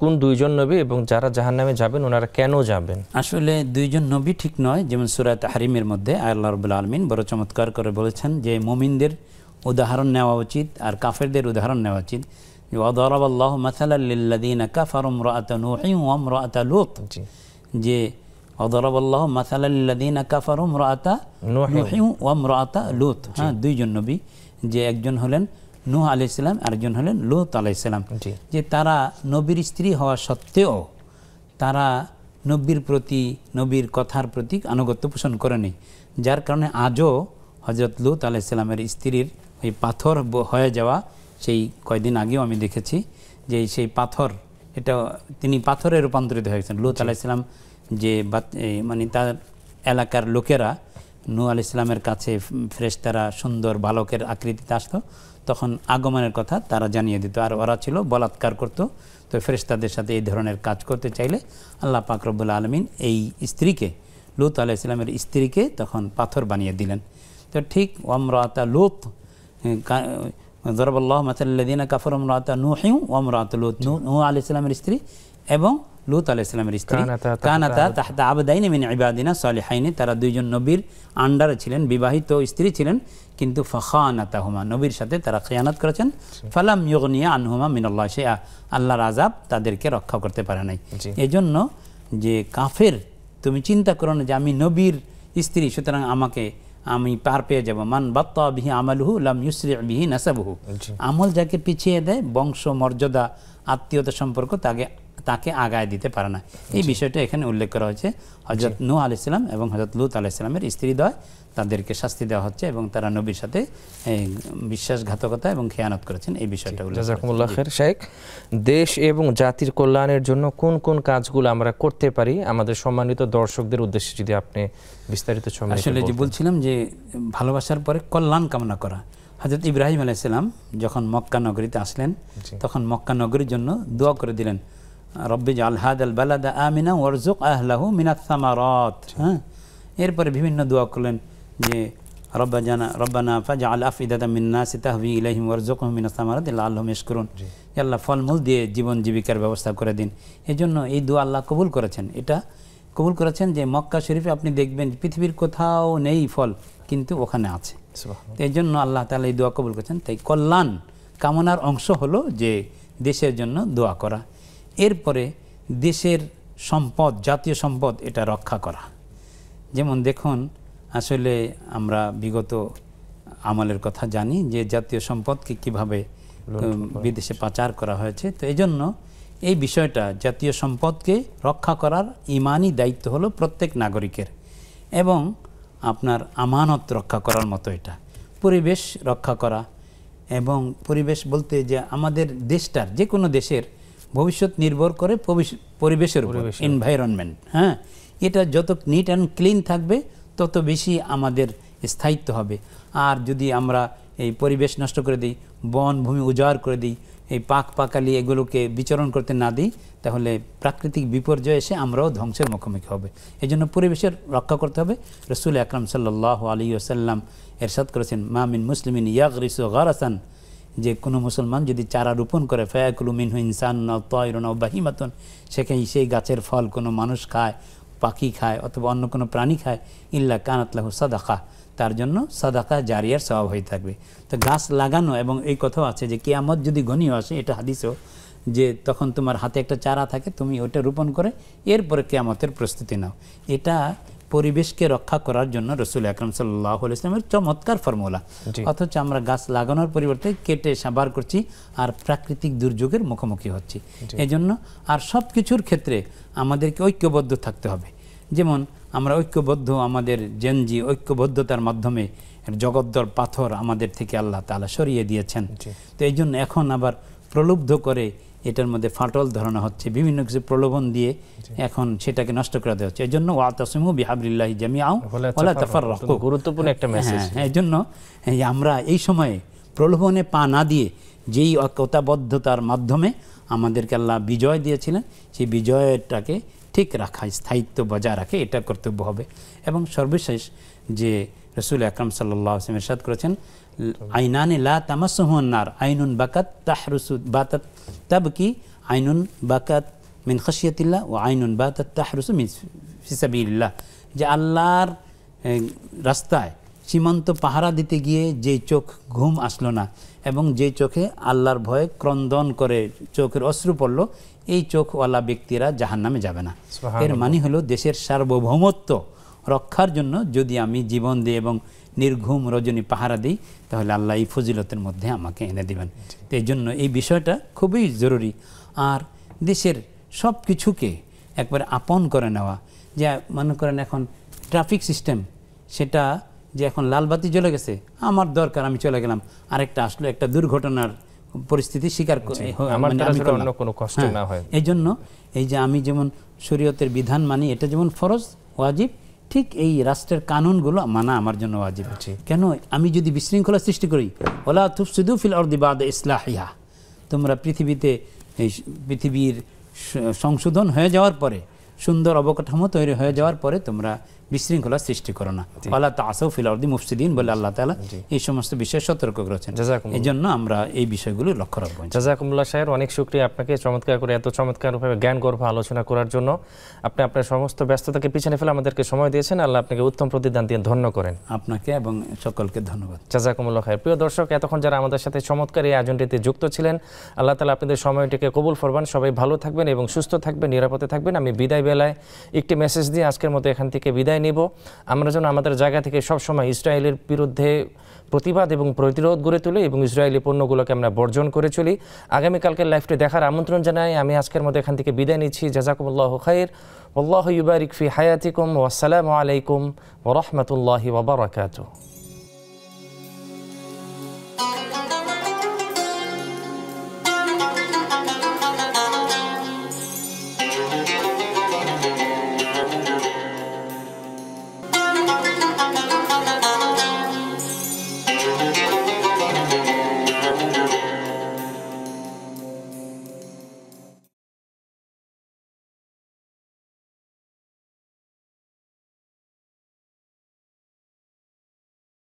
S1: কোন দুইজন নবী এবং যারা জাহান্নামে যাবেন ওনারা কেন যাবেন?
S2: আসলে দুইজন নবী ঠিক নয়। যেমন সূরা তাহরিমের মধ্যে আল্লাহ রাব্বুল আলামিন বড় চমৎকার করে বলেছেন যে মুমিনদের উদাহরণ নেওয়া উচিত আর কাফেরদের উদাহরণ নেওয়া উচিত। ওয়াদারাবাল্লাহু মাসালাল লিল্লাযিনা কাফারু ইমরাআতা নূহিন ওয়া ইমরাআতা লূত, যে ওয়াদারাবাল্লাহু মাসালাল লিল্লাযিনা কাফারু ইমরাআতা নূহিন ওয়া ইমরাআতা লূত, হ্যাঁ, দুইজন নবী, যে একজন হলেন নূহ আলাইহিস সালাম আর একজন হলেন লূত আলাইহিস সালাম, যে তারা নবীর স্ত্রী হওয়া সত্ত্বেও তারা নবীর প্রতি, নবীর কথার প্রতি আনুগত্য পোষণ করেনি, যার কারণে আজও হযরত লূত আলাইহিস সালামের স্ত্রীর ওই পাথর হয়ে যাওয়া, সেই কয়দিন আগেও আমি দেখেছি যে সেই পাথর, এটা তিনি পাথরে রূপান্তরিত হয়েছেন। লূত আলাইহিস সালাম যে মানে তার এলাকার লোকেরা নূহ আলাইহিস সালামের কাছে ফেরেশতারা সুন্দর বালকের আকৃতিতে আসতো, তখন আগমনের কথা তারা জানিয়ে দিত, আর ওরা ছিল বলাৎকার করত। তো ফেরেশতাদের সাথে এই ধরনের কাজ করতে চাইলে আল্লাহ পাক রব্বুল আলামিন এই স্ত্রীকে, লূত আলাইহিস সালামের স্ত্রীকে তখন পাথর বানিয়ে দিলেন। তো ঠিক ওয়ামরাআতা লূত, যারাবাল্লাহু মাসালাল্লাযিনা কাফারু ইমরাআতা নূহিন ওয়া ইমরাআতা লূত, নূহ আলাইহিস সালামের স্ত্রী এবং লূত আলাইহিস সালামের স্ত্রী কানাতা তাহতা আবদাইন মিন ইবাদিনা সালিহাইন, তারা দুইজন নবীর আন্ডারে ছিলেন, বিবাহিত স্ত্রী ছিলেন, কিন্তু ফাখানাতাহুমা, নবীর সাথে তারা খিয়ানত করেছেন। ফালাম ইউগনিয়া আনহুমা মিনাল্লাহি শাইআ, আল্লাহর আযাব তাদেরকে রক্ষা করতে পারে নাই। এজন্য যে কাফের, তুমি চিন্তা করো না যে আমি নবীর স্ত্রী সুতরাং আমি পার পেয়ে যাব। মান বাত্তা বিহি আমালুহু লাম ইউসরি বিহি নাসাবুহু, আমল যাকে পিছিয়ে দেয় বংশ মর্যাদা আত্মীয়তা সম্পর্ক তাকে আগায় দিতে পারে না। এই বিষয়টা এখানে উল্লেখ করা হয়েছে। হযরত নূহ আলাইহিস সালাম এবং হযরত লূত আলাইহিস সালামের স্ত্রীদ্বয়, তাদেরকে শাস্তি দেওয়া হচ্ছে এবং তারা নবীর সাথে বিশ্বাসঘাতকতা এবং খেয়ানত করেছেন, এই বিষয়টা উল্লেখ।
S1: জাযাকুমুল্লাহ খাইর। শেখ, দেশ এবং জাতির কল্যাণের জন্য কোন কোন কাজগুলো আমরা করতে পারি আমাদের সম্মানিত দর্শকদের উদ্দেশ্যে যদি আপনি বিস্তারিত সময়।
S2: আসলে যে বলছিলাম যে ভালোবাসার পরে কল্যাণ কামনা করা। হযরত ইব্রাহিম আলাইহিস সালাম যখন মক্কা নগরীতে আসলেন তখন মক্কা নগরীর জন্য দোয়া করে দিলেন, রব্বি জাল হাদাল বালাদা আমিনা ওয়ারযুক আহলাহু মিনাত সামারাত। হ্যাঁ, এরপরে বিভিন্ন দোয়া করলেন যে রব্বানা ফাজআল আফইদাতাম মিন নাসি তাহবি ইলাইহিম ওয়ারযুকহুম মিনাস সামারাত লাআল্লাহুম ইয়াশকুরুন, আল্লাহ ফলমূল দিয়ে জীবন জীবিকার ব্যবস্থা করে দিন। এজন্য এই দোয়া আল্লাহ কবুল করেছেন। এটা কবুল করেছেন যে মক্কা শরীফে আপনি দেখবেন পৃথিবীর কোথাও নেই ফল, কিন্তু ওখানে আছে। এই জন্য আল্লাহ তাআলা এই দোয়া কবুল করেছেন। তাই কল্যাণ কামনার অংশ হলো যে দেশের জন্য দোয়া করা। এরপরে দেশের সম্পদ, জাতীয় সম্পদ, এটা রক্ষা করা। যেমন দেখুন, আসলে আমরা বিগত আমলের কথা জানি যে জাতীয় সম্পদকে কিভাবে বিদেশে পাচার করা হয়েছে। তো এই জন্য এই বিষয়টা, জাতীয় সম্পদকে রক্ষা করার ঈমানি দায়িত্ব হলো প্রত্যেক নাগরিকের, এবং আপনার আমানত রক্ষা করার মতো এটা পরিবেশ রক্ষা করা। এবং পরিবেশ বলতে যে আমাদের দেশটার, যে কোনো দেশের ভবিষ্যৎ নির্ভর করে পরিবেশের উপর, এনভায়রনমেন্ট। হ্যাঁ, এটা যত নিট অ্যান্ড ক্লিন থাকবে তত বেশি আমাদের স্থায়িত্ব হবে। আর যদি আমরা এই পরিবেশ নষ্ট করে দিই, বন ভূমি উজাড় করে দিই, এই পাকালি এগুলোকে বিচরণ করতে না দিই, তাহলে প্রাকৃতিক বিপর্যয় এসে আমরাও ধ্বংসের মুখোমুখি হবে। এই জন্য পরিবেশের রক্ষা করতে হবে। রাসূল আকরাম সাল্লাল্লাহু আলাইহি ওয়াসাল্লাম এরশাদ করেছেন, মা মিন মুসলিমিন ইয়াগরিসু গারাসান, যে কোনো মুসলমান যদি চারা রোপণ করে, ফায়াকুলু মিনহু ইনসানুন আও তায়রুন আও বাহিমাতুন, সেই গাছের ফল কোনো মানুষ খায়, পাখি খায় অথবা অন্য কোনো প্রাণী খায়, ইল্লা কানাত লাহু সাদাকা, তার জন্য সাদাকা জারিয়ার সওয়াব হয়ে থাকবে। তো গাছ লাগানো, এবং এই কথাও আছে যে কিয়ামত যদি ঘনিয়ে আসে, এটা হাদিসও, যে তখন তোমার হাতে একটা চারা থাকে, তুমি ওটা রোপণ করে এরপরে কিয়ামতের প্রস্তুতি নাও। এটা পরিবেশকে রক্ষা করার জন্য রাসূল আকরাম সাল্লাল্লাহু আলাইহি ওয়াসাল্লামের চমৎকার ফর্মুলা। অথচ আমরা গাছ লাগানোর পরিবর্তে কেটে সাবার করছি আর প্রাকৃতিক দুর্যোগের মুখোমুখি হচ্ছি। এজন্য আর সব কিছুর ক্ষেত্রে আমাদেরকে ঐক্যবদ্ধ থাকতে হবে। যেমন আমরা ঐক্যবদ্ধ, আমাদের জেনজি ঐক্যবদ্ধতার মাধ্যমে জগদ্দর পাথর আমাদের থেকে আল্লাহ তাআলা সরিয়ে দিয়েছেন। তো এই জন্য এখন আবার প্রলুব্ধ করে এটার মধ্যে ফাটল ধরানো হচ্ছে, বিভিন্ন কিছু প্রলোভন দিয়ে এখন সেটাকে নষ্ট করে দেওয়া হচ্ছে। এই জন্য ওয়াতাসিমু বিহাবলিল্লাহি জামিআন ওয়ালা তাফাররাকু, গুরুত্বপূর্ণ একটা মেসেজ। এই জন্য আমরা এই সময়ে প্রলোভনে পা না দিয়ে যেই ঐক্যবদ্ধতার মাধ্যমে আমাদেরকে আল্লাহ বিজয় দিয়েছিলেন, সেই বিজয়টাকে ঠিক রাখা, স্থায়িত্ব বজায় রাখে, এটা কর্তব্য হবে। এবং সর্বশেষ যে রাসূল আকরাম সাল্লাল্লাহু আলাইহি ওয়াসাল্লাম ইরশাদ করেছেন, আইনানি লা তামাসসুহুন নার আইনুন বাকাত তাহরুসু বাতাত তাবকি আইনুন বাকাত মিন খাশিয়াতিল্লাহ ওয়া আইনুন বাতাত তাহরুসু মিন ফিসাবিলিল্লাহ, যে আল্লাহর রাস্তায় সীমান্ত পাহারা দিতে গিয়ে যে চোখ ঘুম আসলো না এবং যে চোখে আল্লাহর ভয়ে ক্রন্দন করে চোখের অশ্রু পড়ল, এই চোখওয়ালা ব্যক্তিরা জাহান্নামে যাবে না। এর মানে হলো দেশের সার্বভৌমত্ব রক্ষার জন্য যদি আমি জীবন দিই এবং নির্ঘুম রজনী পাহারা দিই, তাহলে আল্লাহ এই ফজিলতের মধ্যে আমাকে এনে দিবেন। তো এই জন্য এই বিষয়টা খুবই জরুরি। আর দেশের সব কিছুকে একবার আপন করে নেওয়া, যে মনে করেন এখন ট্রাফিক সিস্টেম, সেটা যে এখন লাল বাতি জ্বলে গেছে, আমার দরকার আমি চলে গেলাম, আরেকটা আসলো, একটা দুর্ঘটনার পরিস্থিতি শিকার এই জন্য এই যে আমি যেমন শরীয়তের বিধান মানি, এটা যেমন ফরজ ওয়াজিব, ঠিক এই রাষ্ট্রের কানুনগুলো মানা আমার জন্য ওয়াজিব। কেন? আমি যদি বিশৃঙ্খলা সৃষ্টি করি, ওয়ালা তুফসিদু ফিল আরদি বা'দা ইসলাহিহা, তোমরা পৃথিবীর সংশোধন হয়ে যাওয়ার পরে, সুন্দর অবকাঠামো তৈরি হয়ে যাওয়ার পরে তোমরা বিশৃঙ্খলা সৃষ্টি করো না। ওয়ালা তা'সাউ ফিল আরদি মুফসিদিন বলে আল্লাহ তাআলা এই সমস্ত বিষয়ে সতর্ক করেছেন। এই জন্য আমরা এই বিষয়গুলো লক্ষ্য রাখবো।
S1: জাযাকুমুল্লাহ শাহের, অনেক শুকরিয়া আপনাকে চমৎকার করে এত চমৎকারভাবে জ্ঞানগর্ভ আলোচনা করার জন্য। আপনি আপনার সমস্ত ব্যস্ততাকে পিছনে ফেলে আমাদেরকে সময় দিয়েছেন। আল্লাহ আপনাকে উত্তম প্রতিদান দিয়ে ধন্য করেন।
S2: আপনাকে এবং সকলকে ধন্যবাদ।
S1: জাযাকুমুল্লাহ খায়ের। প্রিয় দর্শক, এতক্ষণ যারা আমাদের সাথে চমৎকার এই আয়োজনটিতে যুক্ত ছিলেন, আল্লাহ তাআলা আপনাদের সময়টিকে কবুল ফরমান। সবাই ভালো থাকবেন এবং সুস্থ থাকবেন, নিরাপদে থাকবেন। আমি বিদায় বেলায় একটি মেসেজ দিয়ে আজকের মতো এখান থেকে বিদায় নিব। আমরা যেন আমাদের জায়গা থেকে সবসময় ইসরায়েলের বিরুদ্ধে প্রতিবাদ এবং প্রতিরোধ গড়ে তুলি এবং ইসরায়েলি পণ্যগুলোকে আমরা বর্জন করে চলি। আগামীকালকের লাইভটি দেখার আমন্ত্রণ জানাই। আমি আজকের মতো এখান থেকে বিদায় নিচ্ছি। জাযাকুমুল্লাহু খাইর। আল্লাহু ইউবারিক ফি হায়াতিকুম ওয়া আসসালামু আলাইকুম ওয়া রাহমাতুল্লাহি ওয়া বারাকাতুহু।